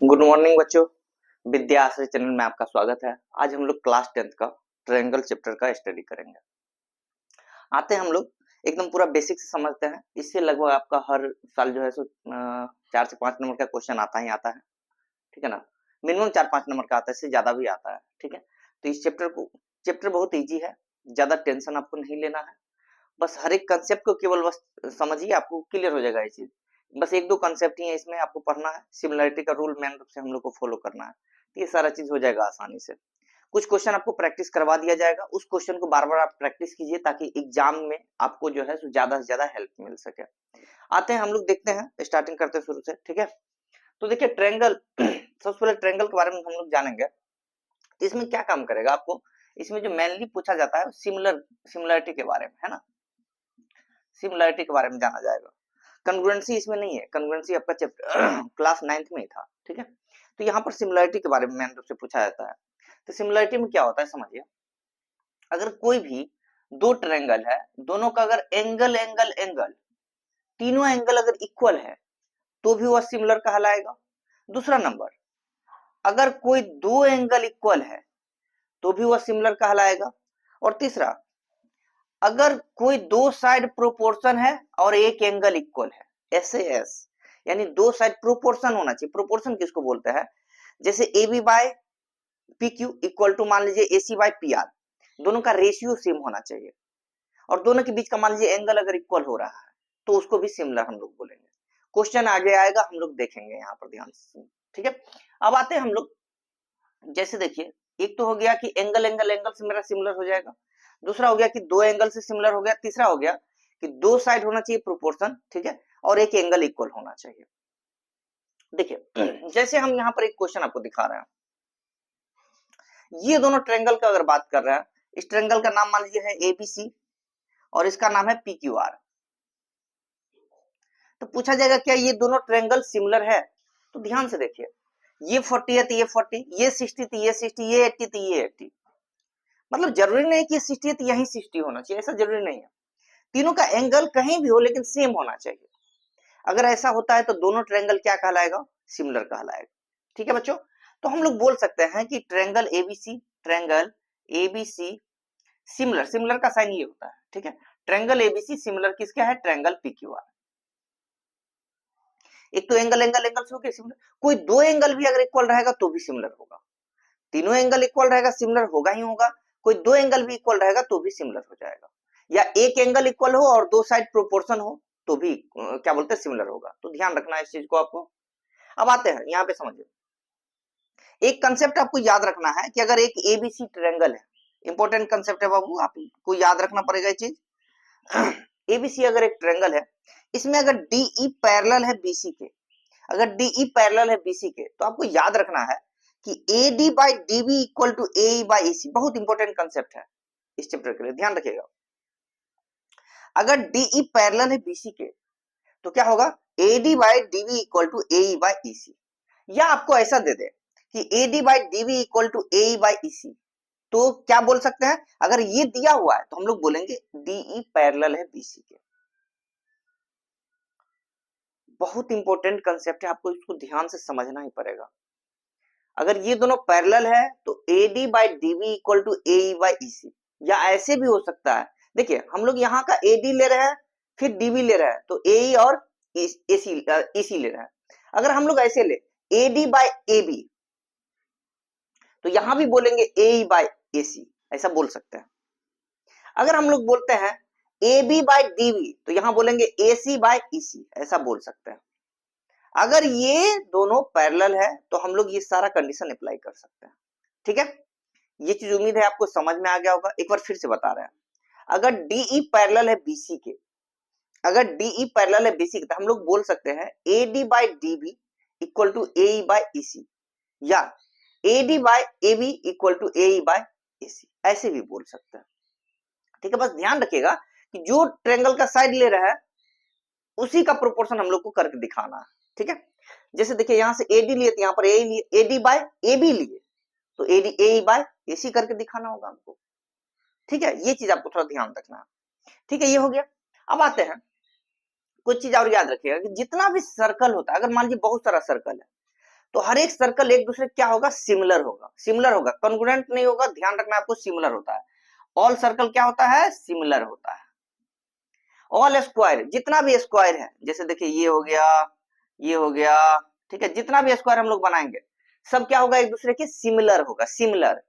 Good morning बच्चों। विद्या आश्रय channel में आपका स्वागत है। आज हम लोग क्लास 10th का ट्रायंगल चैप्टर का स्टडी करेंगे। आते हैं हम लोग एकदम पूरा बेसिक से समझते हैं। इससे लगभग आपका हर साल जो है सो 4 से 5 नंबर का क्वेश्चन आता ही आता है, ठीक है ना। मिनिमम 4-5 नंबर का आता है, इससे ज्यादा भी आता है, ठीक है। तो इस चैप्टर बहुत ईजी है, ज्यादा टेंशन आपको नहीं लेना है। बस हर एक कंसेप्ट को केवल बस समझिए, आपको क्लियर हो जाएगा ये चीज। बस एक दो कंसेप्ट ही है इसमें आपको पढ़ना है। सिमिलरिटी का रूल मेन रूप से हम लोग को फॉलो करना है, तो ये सारा चीज हो जाएगा आसानी से। कुछ क्वेश्चन आपको प्रैक्टिस करवा दिया जाएगा, उस क्वेश्चन को बार बार आप प्रैक्टिस कीजिए ताकि एग्जाम में आपको जो है ज्यादा से ज्यादा हेल्प मिल सके। आते हैं हम लोग, देखते हैं, स्टार्टिंग करते हैं शुरू से, ठीक है। तो देखिए ट्रायंगल सबसे पहले ट्रायंगल के बारे में हम लोग जानेंगे। इसमें क्या काम करेगा आपको, इसमें जो मेनली पूछा जाता है सिमिलरिटी के बारे में, है ना। सिमिलरिटी के बारे में जाना जाएगा। कंग्रुएंसी इसमें नहीं है, कंग्रुएंसी आपका चैप्टर क्लास 9th में ही था, ठीक है। तो यहाँ पर सिमिलरिटी के बारे में मेन रूप से पूछा जाता है। तो सिमिलरिटी में क्या होता है समझिए। अगर कोई भी दो ट्रायंगल है, दोनों का अगर एंगल तीनों एंगल अगर इक्वल है तो भी वह सिमिलर कहलाएगा। दूसरा नंबर, अगर कोई दो एंगल इक्वल है तो भी वह सिमिलर कहलाएगा। और तीसरा, अगर कोई दो साइड प्रोपोर्शन है और एक एंगल इक्वल है, SAS, यानी दो साइड प्रोपोर्शन होना चाहिए। प्रोपोर्शन किसको बोलते हैं, जैसे AB by PQ equal to मान लीजिए AC बाय PR, दोनों का रेशियो सेम होना चाहिए। और दोनों के बीच का मान लीजिए एंगल अगर इक्वल हो रहा है तो उसको भी सिमिलर हम लोग बोलेंगे। क्वेश्चन आगे आएगा, हम लोग देखेंगे यहाँ पर ध्यान से, ठीक है। अब आते हैं हम लोग, जैसे देखिए, एक तो हो गया कि एंगल से मेरा सिमिलर हो जाएगा। दूसरा हो गया कि दो एंगल से सिमिलर हो गया। तीसरा हो गया कि दो साइड होना चाहिए प्रोपोर्शन, ठीक है, और एक एंगल इक्वल होना चाहिए। देखिए जैसे हम यहाँ पर एक क्वेश्चन आपको दिखा रहे हैं, ये दोनों ट्रायंगल का अगर बात कर रहे हैं, इस ट्रायंगल का नाम मान लीजिए है ABC और इसका नाम है PQR। तो पूछा जाएगा क्या ये दोनों ट्रायंगल सिमिलर है। तो ध्यान से देखिए, ये 40 है तो ये 40, ये 60 तो ये 60, ये 80 तो ये 80। मतलब जरूरी नहीं कि 60 है तो यही 60 होना चाहिए, ऐसा जरूरी नहीं है। तीनों का एंगल कहीं भी हो लेकिन सेम होना चाहिए। अगर ऐसा होता है तो दोनों ट्रायंगल क्या कहलाएगा, सिमिलर कहलाएगा, ठीक है बच्चों। तो हम लोग बोल सकते हैं कि ट्रायंगल एबीसी सिमिलर, सिमिलर का साइन ये होता है, ठीक है। ट्रायंगल एबीसी सिमिलर किसका है, ट्रायंगल PQR। एक तो एंगल से हो गया सिमिलर। कोई दो एंगल भी अगर इक्वल रहेगा तो भी सिमिलर होगा। तीनों एंगल इक्वल रहेगा, सिमिलर होगा ही होगा। कोई दो एंगल भी इक्वल रहेगा तो भी सिमिलर हो जाएगा। या एक एंगल इक्वल हो और दो साइड प्रोपोर्शन हो तो भी क्या बोलते हैं, सिमिलर होगा। तो ध्यान रखना है इस चीज को आपको। अब आते हैं यहाँ पे, समझिए एक कंसेप्ट आपको याद रखना है कि अगर एक ABC ट्रायंगल है, इंपॉर्टेंट कंसेप्ट है बाबू, आपको याद रखना पड़ेगा ये चीज। ABC अगर एक ट्रायंगल है, इसमें अगर DE पैरेलल है BC के, अगर DE पैरेलल है BC के, तो आपको याद रखना है कि AD by DB equal to AE by EC। बहुत इंपॉर्टेंट कंसेप्ट है इस चैप्टर के लिए, ध्यान रखिएगा। अगर DE पैरेलल है BC के तो क्या होगा, AD by DB equal to AE by EC। या आपको ऐसा दे दे कि AD by DB equal to AE by EC, तो क्या बोल सकते हैं, अगर ये दिया हुआ है तो हम लोग बोलेंगे DE पैरेलल है BC के। बहुत इंपॉर्टेंट कंसेप्ट है, आपको इसको ध्यान से समझना ही पड़ेगा। अगर ये दोनों पैरेलल है तो AD by DB equal to AE by EC। या ऐसे भी हो सकता है, देखिए हम लोग यहाँ का AD ले रहे हैं फिर DB ले रहे हैं तो AE और EC ले रहे हैं। अगर हम लोग ऐसे ले AD बाई AB तो यहां भी बोलेंगे AE बाई AC, ऐसा बोल सकते हैं। अगर हम लोग बोलते हैं AB बाई DB तो यहां बोलेंगे AC बाई EC, ऐसा बोल सकते हैं। अगर ये दोनों पैरेलल है तो हम लोग ये सारा कंडीशन अप्लाई कर सकते हैं, ठीक है। ये चीज उम्मीद है आपको समझ में आ गया होगा। एक बार फिर से बता रहे हैं, अगर DE पैरेलल है BC के, अगर DE पैरेलल है BC के तो हम लोग बोल सकते हैं AD by DB equal to AE by EC, या AD by AB equal to AE by AC, ऐसे भी बोल सकते हैं, ठीक है। बस ध्यान रखिएगा कि जो ट्रायंगल का साइड ले रहा है उसी का प्रोपोर्शन हम लोग को करके दिखाना है, ठीक है। जैसे देखिए यहाँ से AD लिए तो यहाँ पर AE लिए, AD बाई AB लिए तो AD AE बाई AC करके दिखाना होगा हमको, ठीक है। ये चीज आपको थोड़ा ध्यान रखना है, ठीक है। ये हो गया। अब आते हैं, कुछ चीज और याद रखिएगा कि जितना भी सर्कल होता है, अगर मान लीजिए बहुत सारा सर्कल है तो हर एक सर्कल एक दूसरे क्या होगा, सिमिलर होगा, सिमिलर होगा, कॉन्ग्रुएंट नहीं होगा, ध्यान रखना आपको, सिमिलर होता है। ऑल सर्कल क्या होता है, सिमिलर होता है। ऑल स्क्वायर, जितना भी स्क्वायर है, जैसे देखिए ये हो गया, ये हो गया, ठीक है, जितना भी स्क्वायर हम लोग बनाएंगे सब क्या होगा, एक दूसरे के सिमिलर होगा, सिमिलर,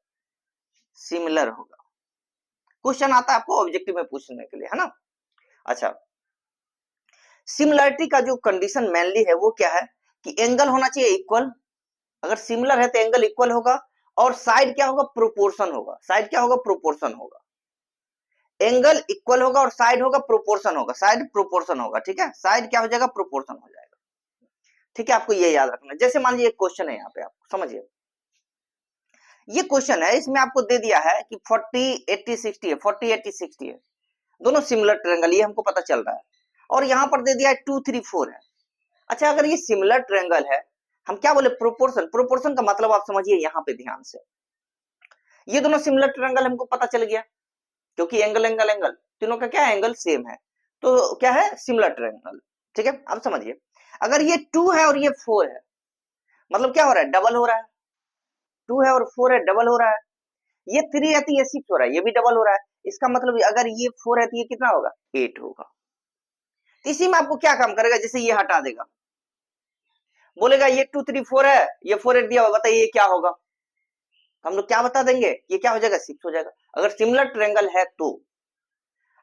सिमिलर होगा। क्वेश्चन आता है आपको ऑब्जेक्टिव में पूछने के लिए, है ना। अच्छा, सिमिलरिटी का जो कंडीशन मेनली है वो क्या है कि एंगल होना चाहिए इक्वल, अगर सिमिलर है तो एंगल इक्वल होगा, और साइड क्या होगा, प्रोपोर्शन होगा, साइड क्या होगा, प्रोपोर्शन होगा। एंगल इक्वल होगा और साइड होगा प्रोपोर्शन होगा, साइड प्रोपोर्शन होगा, ठीक है, साइड क्या हो जाएगा, प्रोपोर्शन हो जाएगा, ठीक है। आपको ये याद रखना है। जैसे मान लीजिए एक क्वेश्चन है यहाँ पे, आप समझिए, ये क्वेश्चन है, इसमें आपको दे दिया है कि 40 80 60 है, 40 80 60 है, दोनों सिमिलर ट्रायंगल, ये हमको पता चल रहा है, और यहाँ पर दे दिया है 2 3 4 है। अच्छा, अगर ये सिमिलर ट्रायंगल है, हम क्या बोले, प्रोपोर्शन, प्रोपोर्शन का मतलब आप समझिए यहाँ पे ध्यान से, ये दोनों सिमिलर ट्रायंगल हमको पता चल गया, क्योंकि एंगल एंगल एंगल तीनों का क्या है, एंगल सेम है, तो क्या है, सिमिलर ट्रायंगल, ठीक है। अब समझिए, अगर ये 2 है और ये 4 है, मतलब क्या हो रहा है, डबल हो रहा है, 2 है और 4 है, डबल हो रहा है। ये 3 है तो ये 6 हो रहा है, ये भी डबल हो रहा है, इसका मतलब अगर ये 4 है तो ये कितना होगा, 8 होगा। तो इसी में आपको क्या काम करेगा, जैसे ये हटा देगा, बोलेगा ये 2 3 4 है, ये 4 8 दिया हुआ, बताइए ये क्या होगा, हम लोग क्या बता देंगे, ये क्या हो जाएगा, 6 हो जाएगा। अगर सिमिलर ट्रायंगल है तो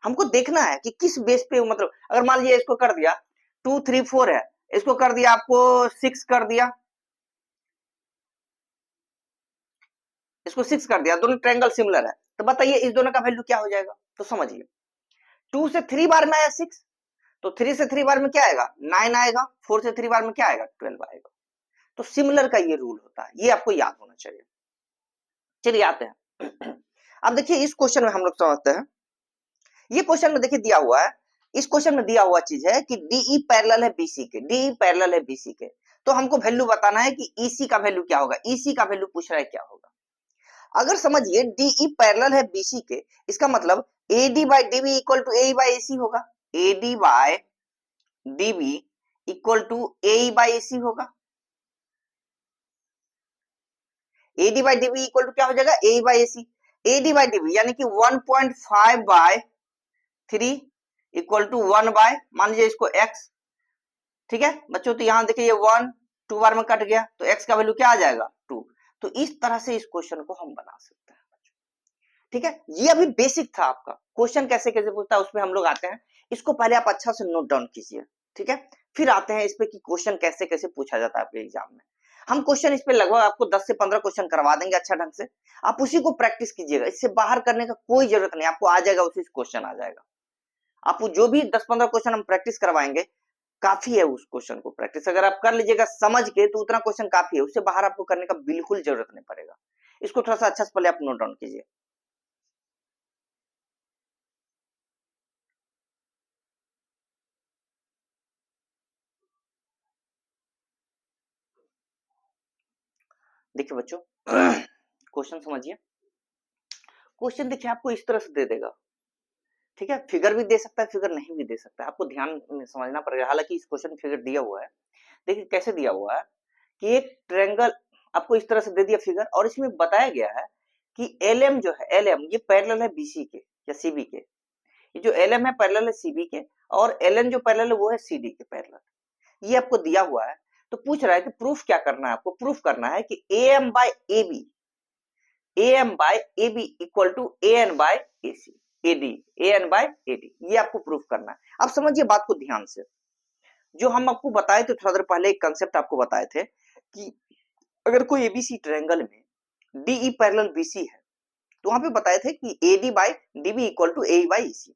हमको देखना है कि किस बेस पे, मतलब अगर मान लीजिए इसको कर दिया 2 3 4 है, इसको कर दिया आपको 6 कर दिया, इसको 6 कर दिया, दोनों ट्रायंगल सिमिलर है, तो बताइए इस दोनों का वैल्यू क्या हो जाएगा। तो समझिए, 2 से 3 बार में आया 6, तो 3 से 3 बार में क्या आएगा, 9 आएगा, 4 से 3 बार में क्या आएगा, 12 आएगा। तो सिमिलर का ये रूल होता है, ये आपको याद होना चाहिए। चलिए आते हैं अब देखिए इस क्वेश्चन में हम लोग समझते हैं, ये क्वेश्चन में देखिए दिया हुआ है, इस क्वेश्चन में दिया हुआ चीज है कि डीई पैरेलल है बीसी के, डीई पैरेलल है बीसी के, तो हमको वैल्यू बताना है कि ईसी का वैल्यू क्या होगा, ईसी का वैल्यू पूछ रहा है क्या होगा। अगर समझिए डीई पैरेलल है बीसी के, इसका मतलब AD by DB equal to A by AC होगा, AD by DB equal to A by AC होगा, AD by DB equal to क्या हो जाएगा, A by AC, AD by DB यानी कि 1.5 बाय 3 इक्वल टू 1 बाय, मान लीजिए इसको x, ठीक है बच्चों, तो यहां देखिए ये 1 2 बार में कट गया, तो x का वैल्यू क्या आ जाएगा, 2। तो इस तरह से इस क्वेश्चन को हम बना सकते हैं, ठीक है। ये अभी बेसिक था आपका, क्वेश्चन कैसे कैसे पूछता है उसमें हम लोग आते हैं, इसको पहले आप अच्छा से नोट डाउन कीजिए, ठीक है, फिर आते हैं इस पे कि क्वेश्चन कैसे कैसे पूछा जाता है आपके एग्जाम में। हम क्वेश्चन इस पे लगभग आपको 10 से 15 क्वेश्चन करवा देंगे अच्छा ढंग से, आप उसी को प्रैक्टिस कीजिएगा, इससे बाहर करने का कोई जरूरत नहीं, आपको आ जाएगा, उसी से क्वेश्चन आ जाएगा। आपको जो भी 10-15 क्वेश्चन हम प्रैक्टिस करवाएंगे, काफी है उस क्वेश्चन को प्रैक्टिस अगर आप कर लीजिएगा समझ के, तो उतना क्वेश्चन काफी है, उससे बाहर आपको करने का बिल्कुल जरूरत नहीं पड़ेगा। इसको थोड़ा सा अच्छा से पहले आप नोट डाउन कीजिए। देखिए बच्चों क्वेश्चन समझिए, क्वेश्चन देखिए आपको इस तरह से दे देगा, ठीक है, फिगर भी दे सकता है, फिगर नहीं भी दे सकता है, आपको ध्यान में समझना पड़ेगा। हालांकि इस क्वेश्चन फिगर दिया हुआ है, देखिए कैसे दिया हुआ है कि एक ट्रायंगल आपको इस तरह से दे दिया फिगर, और इसमें बताया गया है कि एलएम जो है, एलएम ये पैरेलल है बीसी के या सीबी के, ये जो एलएम है पैरेलल है सीबी के, और एलएन जो पैरेलल है वो है सीडी के पैरेलल, ये आपको दिया हुआ है। तो पूछ रहा है कि प्रूफ क्या करना है, आपको प्रूफ करना है कि AM by AB, AM by AB equal to AN by AC, AD, AN by AD, ये आपको प्रूफ करना है। अब समझिए बात को ध्यान से, जो हम आपको बताए थे थोड़ा देर पहले, एक कंसेप्ट आपको बताए थे कि अगर कोई एबीसी ट्रायंगल में डीई पैरेलल बीसी है, तो वहां पे बताए थे कि AD by DB equal to A by AC,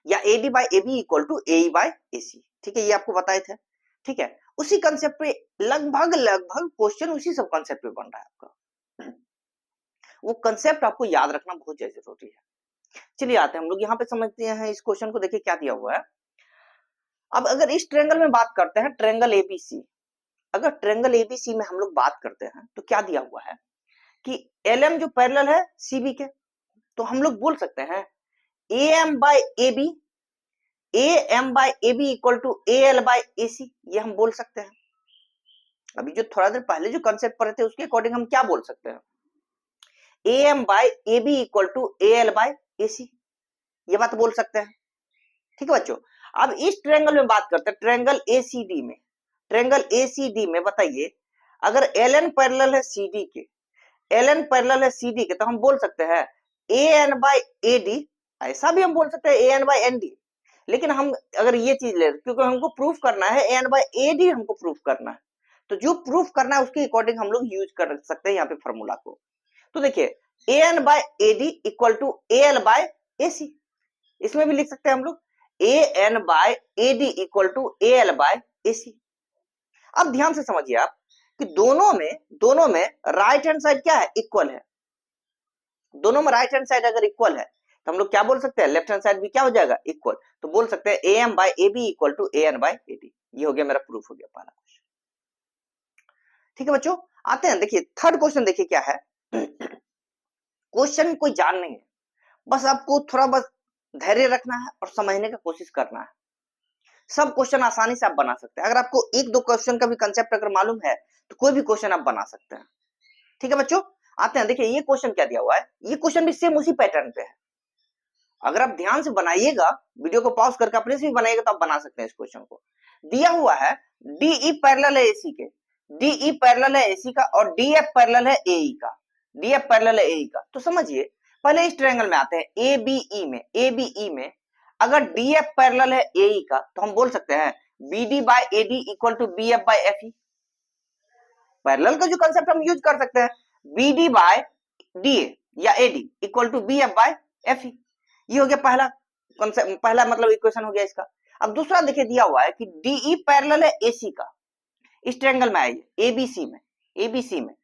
या AD by AB equal to A by AC, ठीक है, ये आपको बताए थे, ठीक है। उसी कंसेप्ट पे लगभग लगभग क्वेश्चन उसी सब कंसेप्ट पे बन रहा है आपका, वो कंसेप्ट आपको याद रखना बहुत ज्यादा जरूरी है। चलिए आते हैं हम लोग यहाँ पे समझते हैं इस क्वेश्चन को, देखिए क्या दिया हुआ है। अब अगर इस ट्रायंगल में बात करते हैं, ट्रायंगल एबीसी, अगर ट्रायंगल एबीसी में हम लोग बात करते हैं तो क्या दिया हुआ है कि एलएम जो पैरेलल है सीबी के, तो हम लोग बोल सकते हैं AM by AB, AM by AB equal to AL by AC, ये हम बोल सकते हैं, अभी जो थोड़ा देर पहले जो कंसेप्ट पढ़े थे उसके अकॉर्डिंग हम क्या बोल सकते हैं, AM by AB equal to AL by AC, ये बात बोल सकते हैं। ठीक है बच्चों, अब इस ट्रायंगल में बात करते हैं, ट्रायंगल ACD में, ट्रायंगल ACD में बताइए अगर LN पैरेलल है CD के, LN पैरेलल है CD के, तो हम बोल सकते हैं AN बाय AD, ऐसा भी हम बोल सकते हैं AN बाय ND, लेकिन हम अगर ये चीज ले, क्योंकि हमको प्रूफ करना है AN बाय AD, हमको प्रूफ करना है, तो जो प्रूफ करना है उसके अकॉर्डिंग हम लोग यूज कर सकते हैं यहाँ पे फॉर्मूला को। तो देखिए AN by AD equal to AL by AC, इसमें भी लिख सकते हैं हम लोग AN by AD equal to AL by AC। अब ध्यान से समझिए आप कि दोनों में राइट हैंड साइड क्या है, इक्वल है, दोनों में राइट हैंड साइड अगर इक्वल है तो हम लोग क्या बोल सकते हैं, लेफ्ट हैंड साइड भी क्या हो जाएगा, इक्वल, तो बोल सकते हैं AM by AB equal to AN by AD। ये हो गया मेरा प्रूफ, हो गया पहला क्वेश्चन। ठीक है बच्चों, आते हैं देखिए थर्ड क्वेश्चन, देखिए क्या है। क्वेश्चन कोई जान नहीं है, बस आपको थोड़ा बस धैर्य रखना है और समझने का कोशिश करना है। सब क्वेश्चन आसानी से आप बना सकते हैं, अगर आपको एक दो क्वेश्चन का भी कंसेप्ट अगर मालूम है तो कोई भी क्वेश्चन आप बना सकते हैं। ठीक है बच्चों, आते हैं देखिए ये क्वेश्चन क्या दिया हुआ है, ये क्वेश्चन भी सेम उसी पैटर्न पे है। अगर आप ध्यान से बनाइएगा, वीडियो को पॉज करके अपने से भी बनाइएगा तो आप बना सकते हैं इस क्वेश्चन को। दिया हुआ है DE पैरेलल है AC के, DE पैरेलल है AC का और DF पैरेलल है AE का, DF पैरेलल है AE का। तो समझिए पहले इस ट्रायंगल में आते हैं ABE में अगर DF पैरेलल है AE का तो हम बोल सकते हैं BD by AD equal to BF by FE। Parallel का जो कंसेप्ट हम यूज कर सकते हैं, BD बाय DA या AD equal to BF by FE। ये हो गया पहला कंसेप्ट, पहला मतलब इक्वेशन हो गया इसका। अब दूसरा देखिए दिया हुआ है कि DE पैरेलल है AC का, इस ट्रायंगल में आइए ABC में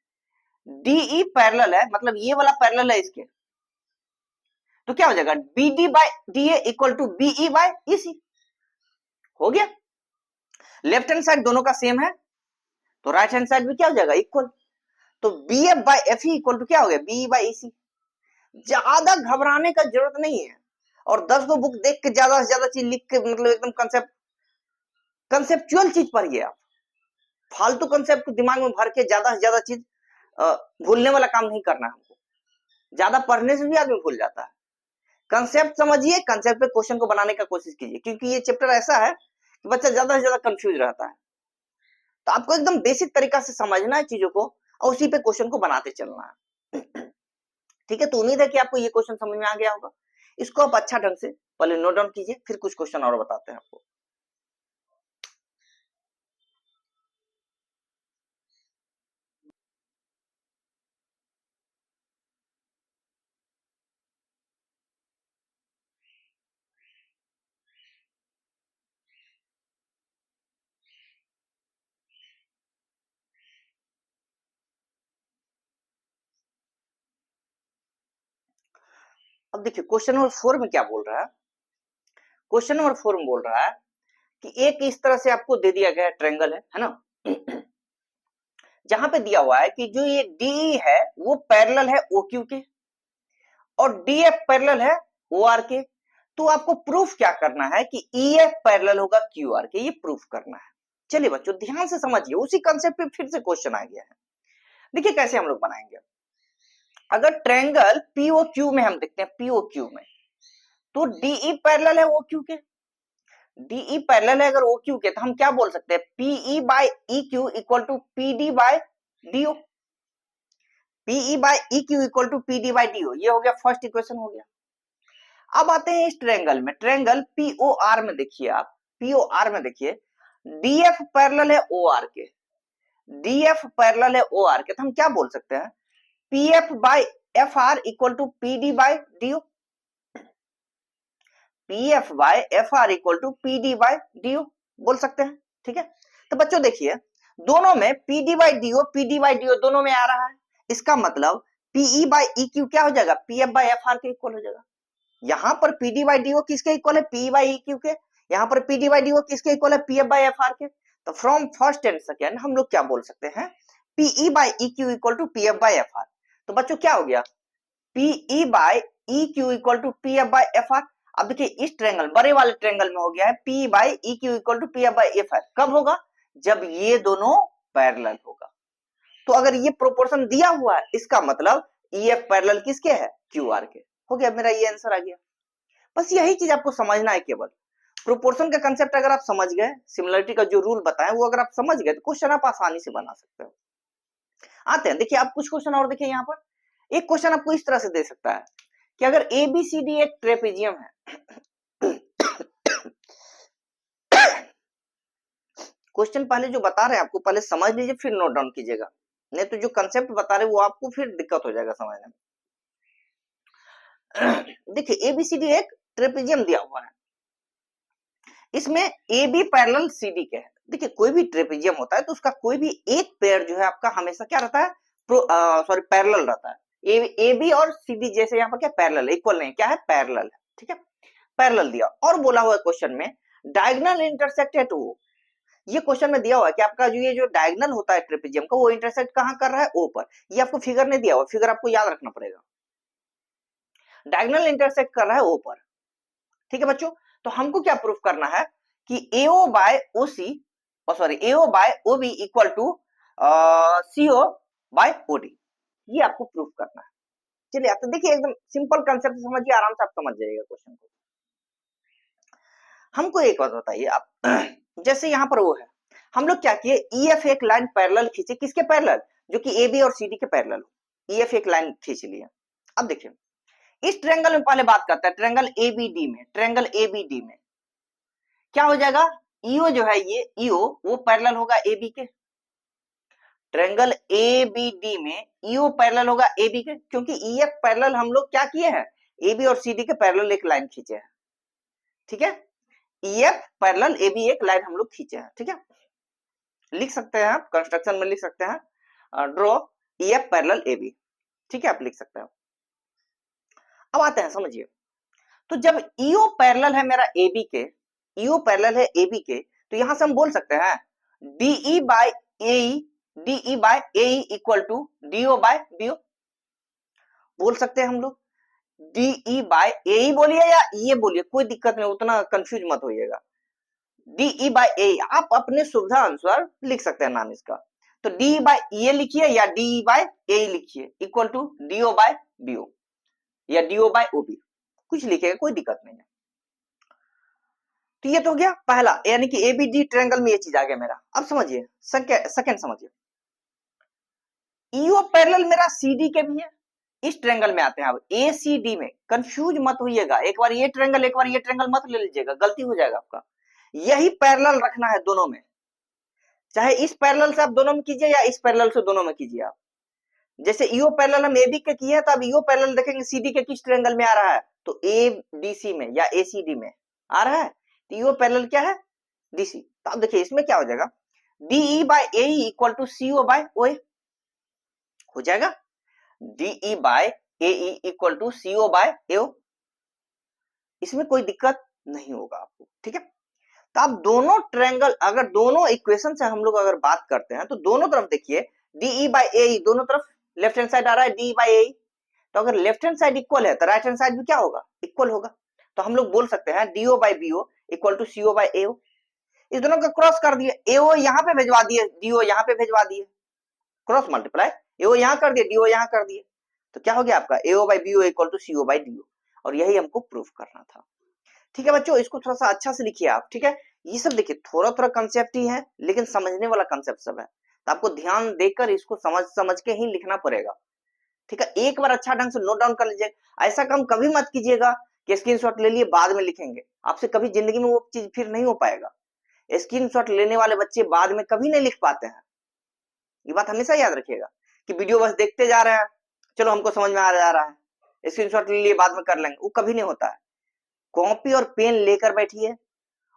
DE पैरेलल है, मतलब ये वाला पैरेलल है इसके, तो क्या हो जाएगा BD by DA equal to BE by EC। हो गया, लेफ्ट हैंड साइड दोनों का सेम है तो राइट हैंड साइड भी क्या हो जाएगा, इक्वल, तो BF by FE equal to क्या हो गया, BE बाय EC। ज्यादा घबराने का जरूरत नहीं है और 10 को बुक देख के ज्यादा से ज्यादा चीज लिख के मतलब एकदम कंसेप्चुअल चीज पढ़िए आप, फालतू कंसेप्ट को दिमाग में भर के ज्यादा से ज्यादा चीज भूलने वाला काम नहीं करना हमको। ज्यादा पढ़ने से भी आदमी भूल जाता है। कंसेप्ट समझिए, कंसेप्ट पे क्वेश्चन को बनाने का कोशिश कीजिए, क्योंकि ये चैप्टर ऐसा है कि बच्चा ज्यादा से ज्यादा कंफ्यूज रहता है। तो आपको एकदम बेसिक तरीका से समझना है चीजों को और उसी पे क्वेश्चन को बनाते चलना है। ठीक है, तो उम्मीद है कि आपको ये क्वेश्चन समझ में आ गया होगा। इसको आप अच्छा ढंग से पहले नोट डाउन कीजिए, फिर कुछ क्वेश्चन और बताते हैं आपको। अब देखिए क्वेश्चन नंबर 4 में क्या बोल रहा है, क्वेश्चन नंबर 4 में बोल रहा है कि एक इस तरह से आपको दे दिया गया है, ट्रायंगल है ना, जहां पे दिया हुआ है कि जो ये DE है वो पैरेलल है OQ के और DF पैरेलल है OR के। तो आपको प्रूफ क्या करना है कि EF पैरेलल होगा QR के, ये प्रूफ करना है। चलिए बच्चों ध्यान से समझिए, उसी कंसेप्ट पे फिर से क्वेश्चन आ गया है। देखिए कैसे हम लोग बनाएंगे। अगर ट्रायंगल POQ में हम देखते हैं, POQ में तो DE पैरेलल है OQ के, DE पैरेलल है अगर OQ के तो हम क्या बोल सकते हैं, PE by EQ equal to PD by DO, PE by EQ equal to PD by DO। ये हो गया फर्स्ट इक्वेशन हो गया। अब आते हैं इस ट्रायंगल में, ट्रायंगल POR में देखिए आप, POR में देखिए DF पैरेलल है OR के, DF पैरेलल है OR के, तो हम क्या बोल सकते हैं, PF by FR equal to PD by DO, PF by FR equal to PD by DO बोल सकते हैं। ठीक है, तो बच्चों देखिए दोनों में PD बाय DO दोनों में आ रहा है, इसका मतलब PE बाय EQ क्या हो जाएगा, PF बाय FR के इक्वल हो जाएगा। यहां पर PD बाय DO किसके इक्वल है, PE बाय EQ के, यहां पर PD बाय DO किसके इक्वल है, PF बाय FR के। तो फ्रॉम फर्स्ट एंड सेकेंड हम लोग क्या बोल सकते हैं, PE by EQ equal to PF by FR। तो बच्चों क्या हो गया, PE by EQ equal to PF by FR। अब देखिए इस ट्रायंगल, बड़े वाले ट्रायंगल में हो गया है PE by EQ equal to PF by FR। कब होगा, जब ये दोनों पैरेलल होगा। तो अगर ये प्रोपोर्शन दिया हुआ है, इसका मतलब EF पैरेलल किसके है? QR के। हो गया, मेरा ये आंसर आ गया। बस यही चीज आपको समझना है केवल। प्रोपोर्शन का कंसेप्ट अगर आप समझ गए, सिमिलरिटी का जो रूल बताएं वो अगर आप समझ गए, तो क्वेश्चन आप आसानी से बना सकते हो। आते हैं, देखिए आप कुछ क्वेश्चन और देखिए यहाँ पर। एक क्वेश्चन आपको इस तरह से दे सकता है कि अगर ABCD एक ट्रेपेजियम है। क्वेश्चन पहले जो बता रहे हैं आपको पहले समझ लीजिए, फिर नोट डाउन कीजिएगा, नहीं तो जो कंसेप्ट बता रहे हैं वो आपको फिर दिक्कत हो जाएगा समझने में। देखिए ABCD एक ट्रेपेजियम दिया हुआ है, इसमें AB पैरेलल CD के है। देखिए कोई भी ट्रेपेजियम होता है तो उसका कोई भी एक पेयर जो है आपका हमेशा क्या रहता है? सॉरी पैरेलल रहता है। AB और CD जैसे यहाँ पर क्या पैरेलल, इक्वल नहीं, क्या है? पैरेलल है, ठीक है। पैरेलल दिया और बोला हुआ है क्वेश्चन में डायगोनल इंटरसेक्ट एट O। ये क्वेश्चन में दिया हुआ है कि आपका जो ये जो डायगोनल होता है ट्रेपेजियम का, वो इंटरसेक्ट कहां कर रहा है? O पर। ये आपको फिगर नहीं दिया हुआ, फिगर आपको याद रखना पड़ेगा। डायगोनल इंटरसेक्ट कर रहा है O पर, ठीक है बच्चों। तो हमको क्या प्रूफ करना है कि AO by OC, sorry AO by OB equal to CO by OD, ये आपको प्रूफ करना है। चलिए तो देखिए एकदम सिंपल कंसेप्ट समझिए, आराम से आप समझ जाइएगा क्वेश्चन को। हमको एक बात बताइए आप, जैसे यहाँ पर वो है, हम लोग क्या किए, EF एक लाइन पैरेलल खींचे, किसके पैरेलल? जो कि AB और CD के पैरेलल हो। EF एक लाइन खींच लिया। अब देखिए इस ट्रायंगल में पहले बात करते हैं, ट्रायंगल ABD में, ट्रायंगल ABD में क्या हो जाएगा? EO जो है, ये EO वो पैरेलल होगा AB के। ट्रायंगल ABD में EO पैरेलल होगा AB के, क्योंकि EF पैरेलल हम लोग क्या किए हैं? AB और CD के पैरेलल एक लाइन खींचे हैं, ठीक है। EF पैरेलल AB एक लाइन हम लोग खींचे हैं, ठीक है। लिख सकते हैं आप, कंस्ट्रक्शन में लिख सकते हैं, ड्रॉ EF पैरेलल AB, ठीक है, आप लिख सकते हो। अब आते हैं समझिए, तो जब EO पैरेलल है मेरा AB के, EO पैरेलल है AB के, तो यहां से हम बोल सकते हैं DE by AE, DE by AE equal to DO by BO, बोल सकते हैं हम लोग। DE बाय AE बोलिए या ये बोलिए, कोई दिक्कत नहीं, उतना कंफ्यूज मत होइएगा। DE बाय AE आप अपने सुविधा अनुसार लिख सकते हैं नाम इसका। तो DE बाय ये लिखिए या DE बाय AE लिखिए equal to DO by BO या DO बाय OB, कुछ लिखेगा, कोई दिक्कत नहीं है। तो ये तो हो गया पहला, यानी कि ABD ट्रायंगल में ये चीज आ गया मेरा। अब समझिए सेकंड समझिए, EO पैरेलल मेरा CD के भी है। इस ट्रायंगल में आते हैं अब ACD में, कंफ्यूज मत होइएगा, एक बार ये ट्रायंगल एक बार ये ट्रायंगल मत ले लीजिएगा, गलती हो जाएगा आपका। यही पैरेलल रखना है दोनों में, चाहे इस पैरेलल से आप दोनों में कीजिए या इस पैरेलल से दोनों में कीजिए आप। जैसे EO पैरेलल हम AB के किए तो अब EO पैरेलल देखेंगे CD के किस ट्रायंगल में आ रहा है, तो ADC में या ACD में आ रहा है। तो EO पैरेलल क्या है? DC। तो अब देखिए इसमें क्या हो जाएगा, DE by AE equal to CO by OA हो जाएगा। DE by AE equal to CO by AO, इसमें कोई दिक्कत नहीं होगा आपको, ठीक है। तो आप दोनों ट्रायंगल, अगर दोनों इक्वेशन से हम लोग अगर बात करते हैं तो दोनों तरफ देखिए DE बाय AE, दोनों तरफ लेफ्ट हैंड साइड आ रहा है DE बाय AE, तो अगर लेफ्ट हैंड साइड इक्वल है तो राइट हैंड साइड भी क्या होगा? इक्वल होगा। तो हम लोग बोल सकते हैं DO by BO equal to CO by AO। इस दोनों का क्रॉस कर दिए, AO यहाँ पे भिजवा दिए, DO यहाँ पे भिजवा दिए, क्रॉस मल्टीप्लाई, AO यहाँ कर दिए, DO यहाँ कर दिए, तो क्या हो गया आपका AO by BO equal to CO by DO। और यही हमको प्रूफ करना था, ठीक है बच्चों। इसको थोड़ा सा अच्छा से लिखिए आप, ठीक है। ये सब देखिए थोड़ा थोड़ा कंसेप्ट ही है, लेकिन समझने वाला कंसेप्ट सब है, तो आपको ध्यान देकर इसको समझ समझ के ही लिखना पड़ेगा, ठीक है। एक बार अच्छा ढंग से नोट डाउन कर लीजिए। ऐसा काम कभी मत कीजिएगा कि स्क्रीनशॉट ले लिए बाद में लिखेंगे, आपसे कभी जिंदगी में वो चीज फिर नहीं हो पाएगा। स्क्रीनशॉट लेने वाले बच्चे बाद में कभी नहीं लिख पाते हैं, ये बात हमेशा याद रखिएगा कि वीडियो बस देखते जा रहे हैं, चलो हमको समझ में आ जा रहा है, स्क्रीनशॉट ले लिए बाद में कर लेंगे, वो कभी नहीं होता है। कॉपी और पेन लेकर बैठिए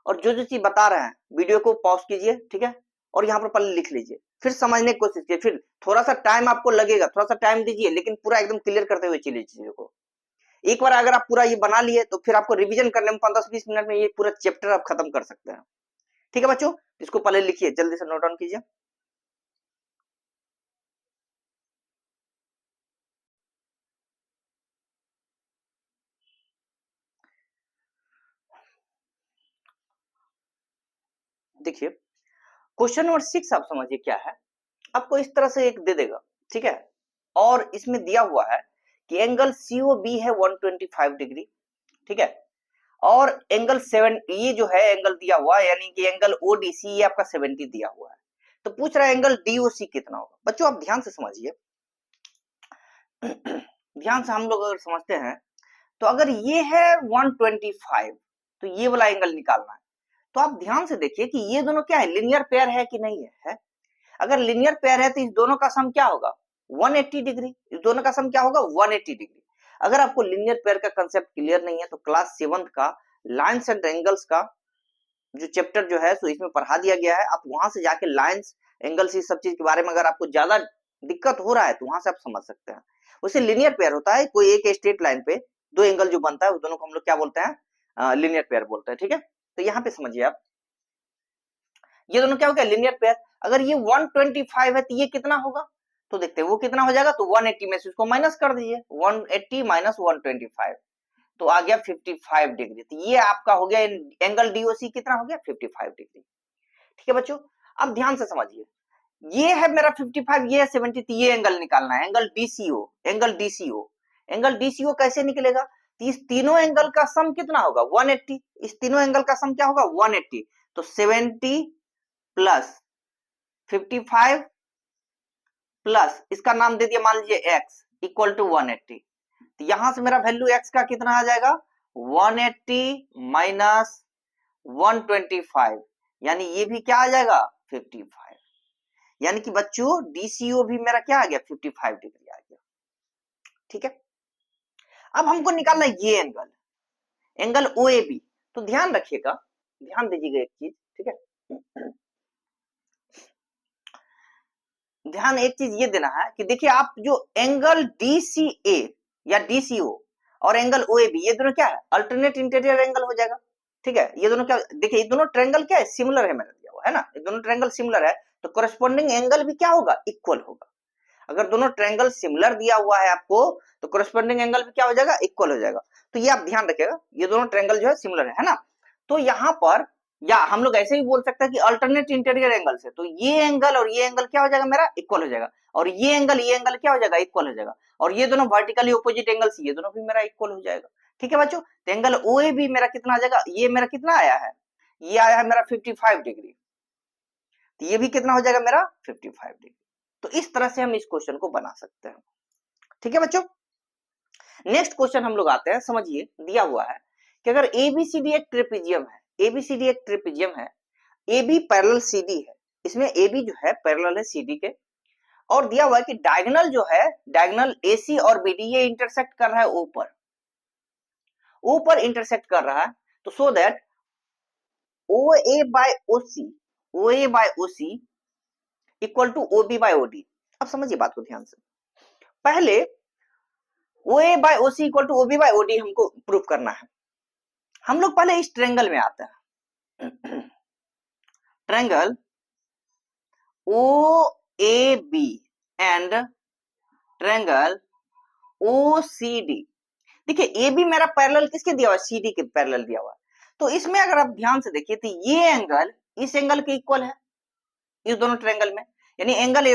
और जो जो चीज बता रहे हैं वीडियो को पॉज कीजिए, ठीक है, और यहाँ पर पहले लिख लीजिए, फिर समझने की कोशिश कीजिए, फिर थोड़ा सा टाइम आपको लगेगा, थोड़ा सा टाइम दीजिए, लेकिन पूरा एकदम क्लियर करते हुए चलिए चीजों को। एक बार अगर आप पूरा ये बना लिए तो फिर आपको रिवीजन करने में 15-20 मिनट में ये पूरा चैप्टर आप खत्म कर सकते हैं, ठीक है बच्चों। इसको पहले लिखिए, जल्दी से नोट डाउन कीजिए। देखिए क्वेश्चन नंबर 6 आप समझिए क्या है, आपको इस तरह से एक दे देगा, ठीक है, और इसमें दिया हुआ है कि एंगल COB है 125 डिग्री, ठीक है, और एंगल 7 ये जो है एंगल दिया हुआ है, यानी कि एंगल ODC ये आपका 70 दिया हुआ है। तो पूछ रहा है एंगल DOC कितना होगा। बच्चों आप ध्यान से समझिए, ध्यान से हम लोग अगर समझते हैं तो अगर ये है 125 तो ये वाला एंगल निकालना है। तो आप ध्यान से देखिए कि ये दोनों क्या है, लीनियर पेयर है कि नहीं है? अगर लीनियर पेयर है तो इस दोनों का सम क्या होगा 180 डिग्री, इस दोनों का सम क्या होगा 180 डिग्री। अगर आपको लीनियर पेयर का कंसेप्ट क्लियर नहीं है तो क्लास 7th का लाइन्स एंड एंगल्स का जो चैप्टर जो है सो इसमें पढ़ा दिया गया है, आप वहां से जाके लाइन्स एंगल्स इस सब चीज के बारे में अगर आपको ज्यादा दिक्कत हो रहा है तो वहां से आप समझ सकते हैं। उसे लीनियर पेयर होता है, कोई एक स्ट्रेट लाइन पे दो एंगल जो बनता है उस दोनों को हम लोग क्या बोलते हैं, लीनियर पेयर बोलते हैं, ठीक है। तो यहाँ पे समझिए आप, ये दोनों क्या हो गया लीनियर पेयर। अगर ये 125 है तो ये कितना होगा, तो देखते हैं वो कितना हो जाएगा। तो 180 में से उसको माइनस कर दीजिए, 180 माइनस 125 तो आ गया 55 डिग्री। तो ये आपका हो गया एंगल DOC कितना हो गया 55 डिग्री, ठीक है बच्चों। अब ध्यान से समझिए, ये है मेरा 55, ये है 70, तो ये एंगल निकालना है angle DCO। Angle DCO, angle DCO कैसे निकलेगा, तो इस तीनों एंगल का सम कितना होगा 180, इस तीनों एंगल का सम क्या होगा 180। तो 70 प्लस 55 प्लस इसका नाम दे दिया मान लीजिए x इक्वल टू 180। तो यहां से मेरा वैल्यू x का कितना आ जाएगा 180 माइनस 125, यानी ये भी क्या आ जाएगा 55, यानी कि बच्चों DCO भी मेरा क्या आ गया 55 डिग्री आ गया, ठीक है। अब हमको निकालना है ये एंगल, एंगल OAB। तो ध्यान रखिएगा, ध्यान दीजिएगा एक चीज, ठीक है, ध्यान एक चीज ये देना है कि देखिए आप जो एंगल DCA या DCO और एंगल OAB ये दोनों क्या है अल्टरनेट इंटीरियर एंगल हो जाएगा, ठीक है। ये दोनों क्या, देखिए ये दोनों ट्रायंगल क्या है सिमिलर है, मैंने दिया हुआ है ना, ये दोनों ट्रायंगल सिमिलर है तो कोरेस्पोंडिंग एंगल भी क्या होगा इक्वल होगा। अगर दोनों ट्रायंगल सिमिलर दिया हुआ है आपको तो कोरेस्पोंडिंग एंगल भी क्या हो जाएगा इक्वल हो जाएगा। तो ये आप ध्यान रखिएगा, ये दोनों ट्रायंगल जो है सिमिलर है ना। तो यहाँ पर या हम लोग ऐसे भी बोल सकते हैं कि अल्टरनेट इंटीरियर एंगल से, तो ये एंगल और ये एंगल क्या हो जाएगा मेरा इक्वल हो जाएगा, और ये एंगल क्या हो जाएगा इक्वल हो जाएगा, और ये दोनों वर्टिकली ऑपोजिट एंगल्स ये दोनों भी मेरा इक्वल हो जाएगा, ठीक है बच्चों। तो एंगल OAB मेरा कितना आ जाएगा, ये मेरा कितना आया है, ये आया है मेरा 55 डिग्री, तो ये भी कितना हो जाएगा मेरा 55 डिग्री। तो इस तरह से हम इस क्वेश्चन को बना सकते हैं, ठीक है बच्चों। नेक्स्ट क्वेश्चन हम लोग आते हैं, समझिए दिया हुआ है कि अगर ABCD एक ट्रेपेजियम है, ABCD एक ट्रेपेजियम है, AB पैरेलल CD है, इसमें AB जो है पैरेलल है CD के, और दिया हुआ है कि डायगोनल जो है डायगोनल AC और BD ये इंटरसेक्ट कर रहा है O पर इंटरसेक्ट कर रहा है, तो so that OA by OC equal to OB by OD। अब समझिए बात को ध्यान से, पहले OA by OC equal to OB by OD हमको प्रूव करना है। हम लोग पहले इस ट्रायंगल में आते हैं, triangle OAB and triangle OCD। देखिए AB मेरा पैरेलल किसके दिया हुआ है CD के पैरेलल दिया हुआ है, तो इसमें अगर आप ध्यान से देखिए तो ये एंगल इस एंगल के इक्वल है इस दोनों ट्रायंगल में, यानी एंगल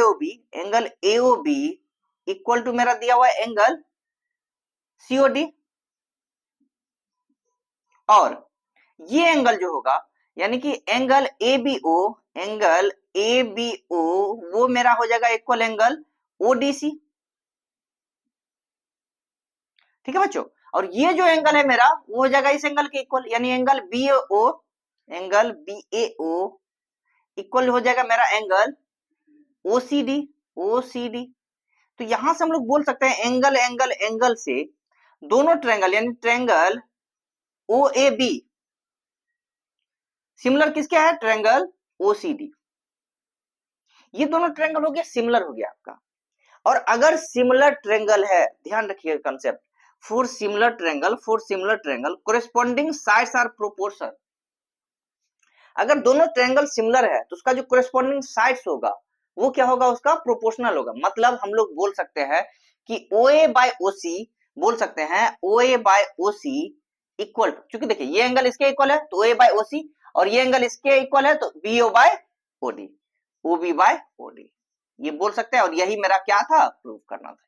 AOB इक्वल टू मेरा दिया हुआ है एंगल COD, और ये एंगल जो होगा यानी कि एंगल ABO वो मेरा हो जाएगा इक्वल एंगल ODC, ठीक है बच्चों। और ये जो एंगल है मेरा वो हो जाएगा इस एंगल के इक्वल, यानी एंगल BAO इक्वल हो जाएगा मेरा एंगल OCD। तो यहां से हम लोग बोल सकते हैं एंगल से दोनों ट्रायंगल यानी ट्रायंगल OAB सिमिलर किसके है ट्रायंगल OCD। ये दोनों ट्रायंगल हो गया सिमिलर हो गया आपका। और अगर सिमिलर ट्रायंगल है, ध्यान रखिएगा concept, for similar triangle corresponding sides are proportional. अगर दोनों ट्रायंगल सिमिलर है तो उसका जो कोरेस्पोंडिंग साइड्स होगा वो क्या होगा उसका प्रोपोर्शनल होगा। मतलब हम लोग बोल सकते हैं कि OA बाय OC बोल सकते हैं OA बाय OC इक्वल, क्योंकि देखिए ये एंगल इसके इक्वल है तो OA बाय OC, और ये एंगल इसके इक्वल है तो BO by OD, OB by OD। ये बोल सकते हैं, और यही मेरा क्या था, प्रूव करना था।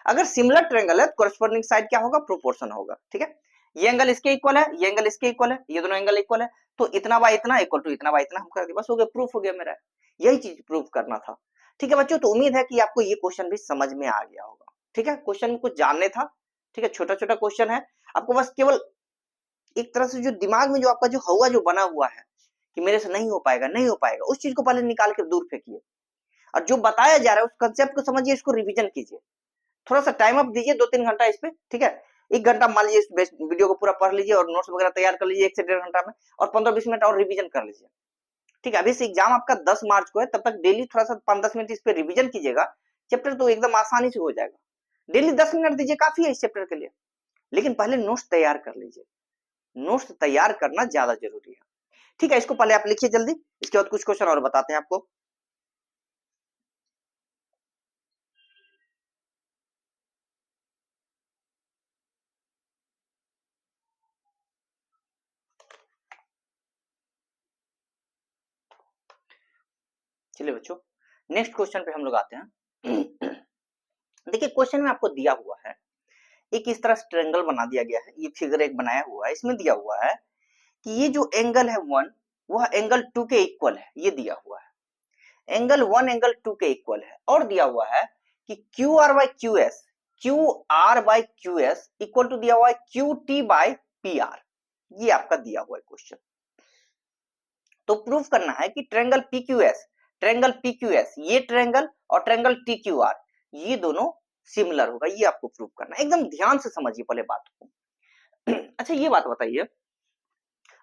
अगर सिमिलर ट्रायंगल है, कोरस्पोंडिंग साइड क्या होगा, प्रोपोर्शन होगा। ठीक है, ये एंगल इसके इक्वल है, ये एंगल इसके इक्वल है, ये दोनों एंगल इक्वल है, तो इतना बाय इतना इक्वल टू इतना बाय इतना हम कर दिए, बस हो गया, प्रूफ हो गया मेरा। यही चीज प्रूफ करना था। ठीक है बच्चों, तो उम्मीद है कि आपको ये क्वेश्चन भी समझ में आ गया होगा। ठीक है, क्वेश्चन में कुछ जानने था। ठीक है, छोटा छोटा क्वेश्चन है, आपको बस केवल एक तरह से जो दिमाग में जो आपका जो हवा जो बना हुआ है कि मेरे से नहीं हो पाएगा, नहीं हो पाएगा, उस चीज को पहले निकाल के दूर फेंकिए, और जो बताया जा रहा है उस कंसेप्ट को समझिए, इसको रिवीजन कीजिए, थोड़ा सा टाइम अप दीजिए, 2-3 घंटा इस पे। ठीक है, 1 घंटा मान लीजिए इस वीडियो को पूरा पढ़ लीजिए और नोट्स वगैरह तैयार कर लीजिए 1 से 1.5 घंटा में, और 15-20 मिनट और रिवीजन कर लीजिए। ठीक है, अभी से एग्जाम आपका 10 मार्च को है, तब तक डेली थोड़ा सा 5-10 मिनट इस पे रिवीजन कीजिएगा, चैप्टर तो एकदम आसानी से हो जाएगा। डेली 10 मिनट दीजिए, काफी है इस चैप्टर के लिए, लेकिन पहले नोट्स तैयार कर लीजिए, नोट्स तैयार करना ज्यादा जरूरी है। ठीक है, इसको पहले आप लिखिए जल्दी, इसके बाद कुछ क्वेश्चन और बताते हैं आपको। चलिए बच्चों, नेक्स्ट क्वेश्चन पे हम लोग आते हैं। देखिए, क्वेश्चन में आपको दिया हुआ है, एक इस तरह से ट्रायंगल बना दिया गया है, ये फिगर एक बनाया हुआ है, इसमें दिया हुआ है कि ये जो एंगल है 1 वह एंगल 2 के इक्वल है, ये दिया हुआ है, एंगल 1 एंगल 2 के इक्वल है, और दिया हुआ है कि Q R by Q S, Q R by Q S equal to दिया हुआ है Q T by P R, ये आपका दिया हुआ है क्वेश्चन। तो प्रूफ करना है कि triangle P Q S, triangle P Q S, ये ट्रायंगल और ट्रायंगल टी क्यू आर, ये दोनों सिमिलर होगा, ये आपको प्रूफ करना है। एकदम ध्यान से समझिए पहले बात को। अच्छा, ये बात बताइए,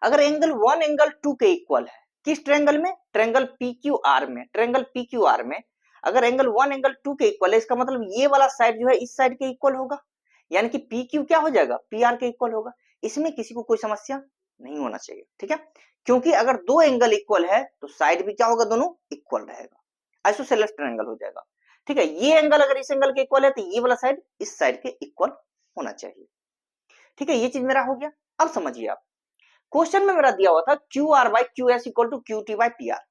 अगर एंगल 1 एंगल 2 के इक्वल है, किस ट्रायंगल में, ट्रायंगल पी क्यू आर में, ट्रायंगल पी क्यू आर में अगर एंगल 1 एंगल 2 के इक्वल है, इसका मतलब ये वाला साइड जो है इस साइड के इक्वल होगा, यानी कि पी क्यू क्या हो जाएगा, पी आर के इक्वल होगा। इसमें किसी को कोई समस्या नहीं होना चाहिए। ठीक है, क्योंकि अगर दो एंगल इक्वल है तो साइड भी क्या होगा, दोनों इक्वल रहेगा, आइसोसेलेस ट्रायंगल हो जाएगा। ठीक है, ये एंगल अगर इस एंगल के इक्वल है तो ये वाला साइड इस साइड के इक्वल होना चाहिए। ठीक है, ये चीज मेरा हो गया। अब समझिए आप, क्वेश्चन में मेरा दिया हुआ था Q R by Q S equal to Q T by P R.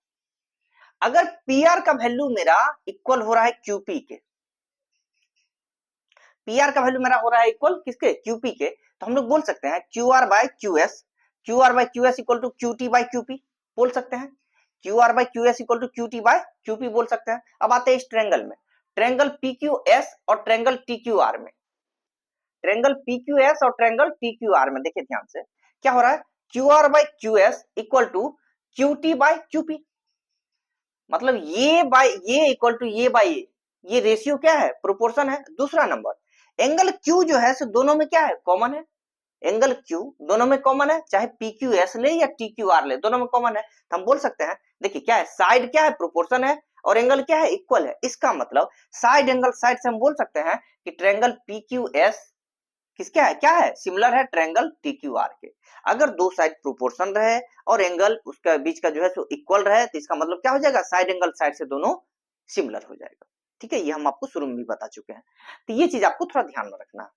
अगर पी आर का वैल्यू मेरा इक्वल हो रहा है क्यूपी के, पी आर का वैल्यू मेरा हो रहा है इक्वल किसके, क्यूपी के, तो हम लोग बोल सकते हैं Q R by Q S, Q R by Q S equal to Q T by QP बोल सकते हैं, Q R by Q S equal to Q T by QP बोल सकते हैं। अब आते हैं इस ट्रायंगल में, ट्रायंगल पी क्यू एस और ट्रायंगल टी क्यू आर में, ट्रायंगल पी क्यू एस और ट्रायंगल टी क्यू आर में देखिए ध्यान से क्या हो रहा है, Q R by Q S equal to Q T by QP, मतलब ये बाय ये इक्वल टू ये बाय ये रेशियो क्या है, प्रोपोर्शन है। दूसरा नंबर, एंगल क्यू जो है सो दोनों में क्या है, कॉमन है, एंगल क्यू दोनों में कॉमन है, चाहे पी क्यू एस ले या टी क्यू आर ले, दोनों में कॉमन है, तो हम बोल सकते हैं देखिए क्या है, साइड क्या है, प्रोपोर्शन है, और एंगल क्या है, इक्वल है। इसका मतलब साइड एंगल साइड से हम बोल सकते हैं कि ट्रायंगल पी क्यू एस किसका है, क्या है, सिमिलर है ट्रायंगल टी क्यू आर के। अगर दो साइड प्रोपोर्शन रहे और एंगल उसका बीच का जो है सो इक्वल रहे, तो इसका मतलब क्या हो जाएगा, साइड एंगल साइड से दोनों सिमिलर हो जाएगा। ठीक है, ये हम आपको शुरू में भी बता चुके हैं, तो ये चीज आपको थोड़ा ध्यान में रखना है।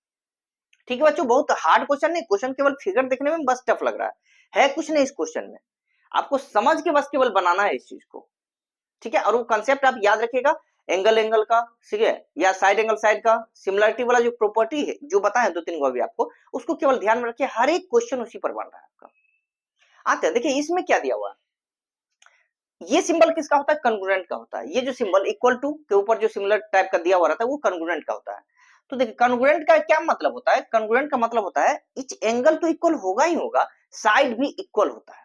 ठीक है बच्चों, बहुत हार्ड क्वेश्चन नहीं, क्वेश्चन केवल फिगर देखने में बस टफ लग रहा है कुछ नहीं इस क्वेश्चन में, आपको समझ के बस केवल बनाना है इस चीज को। ठीक है, और वो कंसेप्ट आप याद रखिएगा, एंगल एंगल का, ठीक है, या साइड एंगल साइड का, सिमिलरिटी वाला जो प्रॉपर्टी है जो बताया 2-3 को अभी आपको, उसको केवल ध्यान में रखिए, हर एक क्वेश्चन उसी पर बन रहा है आपका। आते हैं, देखिए इसमें क्या दिया हुआ है, ये सिंबल किसका होता है, कंग्रुएंट का होता है, ये जो सिंबल इक्वल टू के ऊपर जो सिमिलर टाइप का दिया हुआ रहता है वो कंग्रुएंट का होता है। तो देखिए कंग्रुएंट का क्या मतलब होता है, कंग्रुएंट का मतलब होता है इच एंगल तो इक्वल होगा ही होगा, साइड भी इक्वल होता है।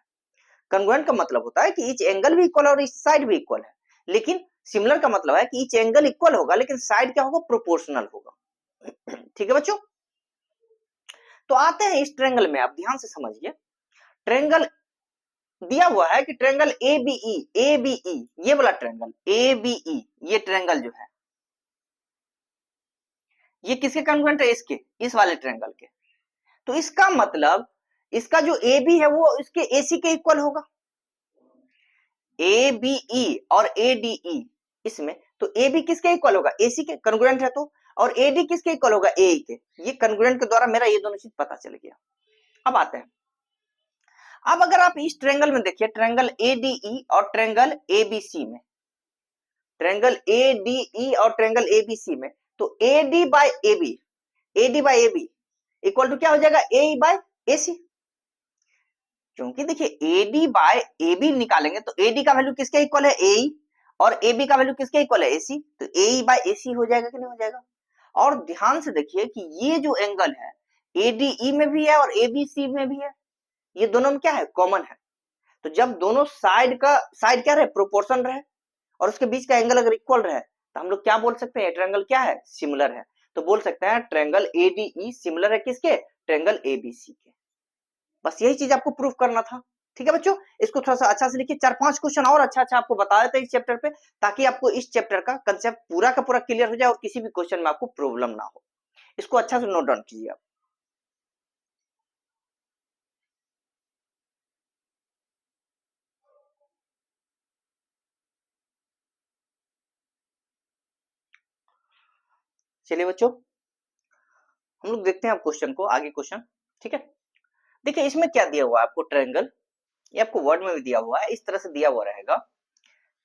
कंग्रुएंट का मतलब होता है कि ईच एंगल भी इक्वल और ईच साइड भी इक्वल है, लेकिन सिमिलर का मतलब है कि ईच एंगल इक्वल होगा लेकिन साइड क्या होगा, प्रोपोर्शनल होगा। ठीक है बच्चों, तो आते हैं इस ट्रायंगल में, आप ध्यान से समझिए, ट्रायंगल दिया हुआ है कि ट्रायंगल ए बी ई, ये वाला ट्रायंगल ए बी ई, ये ट्रायंगल जो है ये किसके कंग्रुएंट है, इसके, इस वाले ट्रायंगल के। तो इसका मतलब इसका जो ए बी है वो इसके ए सी के इक्वल होगा, ए बी ई और ए डी ई इसमें, तो ए बी किसके इक्वल होगा, ए सी के कंग्रुएंट है तो, और ए डी किसके इक्वल होगा, ए के। ये कंग्रुएंट के द्वारा मेरा ये दोनों चीज पता चल गया। अब आते हैं, अब अगर आप इस ट्रायंगल में देखिए, ट्रायंगल ए डी ई और ट्रायंगल ए बी सी में, ट्रायंगल ADE और ट्रायंगल ABC में, तो AD by AB equal to क्या हो जाएगा, AE बाय AC। क्योंकि देखिए AD बाय AB निकालेंगे तो AD का वैल्यू किसके इक्वल है, AE, और AB का वैल्यू किसके इक्वल है, AC, तो AE बाय AC हो जाएगा कि नहीं हो जाएगा। और ध्यान से देखिए कि ये जो एंगल है ADE में भी है और ABC में भी है, ये दोनों में क्या है, कॉमन है। तो जब दोनों साइड क्या रहे, प्रोपोर्शन रहे, और उसके बीच का एंगल अगर इक्वल रहे, तो हम लोग क्या बोल सकते हैं, ट्रायंगल क्या है, सिमिलर है। तो बोल सकते हैं ट्रायंगल ADE सिमिलर है किसके, ट्रायंगल ABC के। बस यही चीज आपको प्रूफ करना था। ठीक है बच्चों, इसको थोड़ा सा अच्छा से लिखिए, 4-5 क्वेश्चन और अच्छा आपको बता देते हैं इस चैप्टर पे, ताकि आपको इस चैप्टर का कंसेप्ट पूरा का पूरा क्लियर हो जाए और किसी भी क्वेश्चन में आपको प्रॉब्लम ना हो। इसको अच्छा से नोट डाउन कीजिए आप। चलिए बच्चों, हम लोग देखते हैं आप क्वेश्चन को, आगे क्वेश्चन। ठीक है, देखिए इसमें क्या दिया हुआ है आपको, ट्रायंगल, ये आपको वर्ड में भी दिया हुआ है, इस तरह से दिया हुआ रहेगा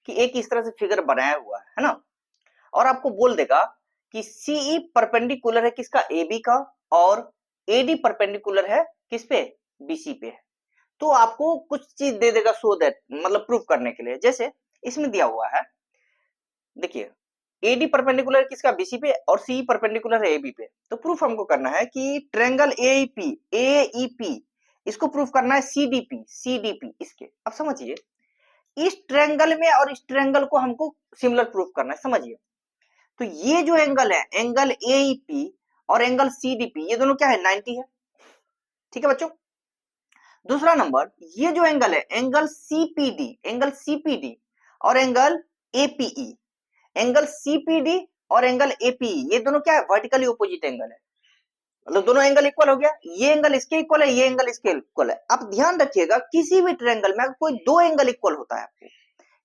कि एक इस तरह से फिगर बनाया हुआ है ना, और आपको बोल देगा कि CE परपेंडिकुलर है किसका, AB का, और AD परपेंडिकुलर है किस पे, BC पे है। तो आपको कुछ चीज दे देगा सो दैट, मतलब प्रूफ करने के लिए। जैसे इसमें दिया हुआ है, देखिए AD परपेंडिकुलर किसका, BC पे, और CE परपेंडिकुलर है AB पे। तो प्रूफ हमको करना है कि ट्रायंगल AEP इसको प्रूफ करना है CDP इसके। अब समझिए, इस ट्रायंगल में और इस ट्रायंगल को हमको सिमिलर प्रूफ करना है, समझिए। तो ये जो एंगल है, एंगल AEP और एंगल CDP, ये दोनों क्या है, 90 है। ठीक है बच्चों, दूसरा नंबर, ये जो एंगल है, एंगल CPD और एंगल APE, एंगल CPD और एंगल APE, ये दोनों क्या है, वर्टिकली ऑपोजिट एंगल है, मतलब दोनों एंगल इक्वल हो गया। ये एंगल इसके इक्वल है, ये एंगल इसके इक्वल है। अब ध्यान रखिएगा, किसी भी ट्रायंगल में अगर कोई दो एंगल इक्वल होता है, आपको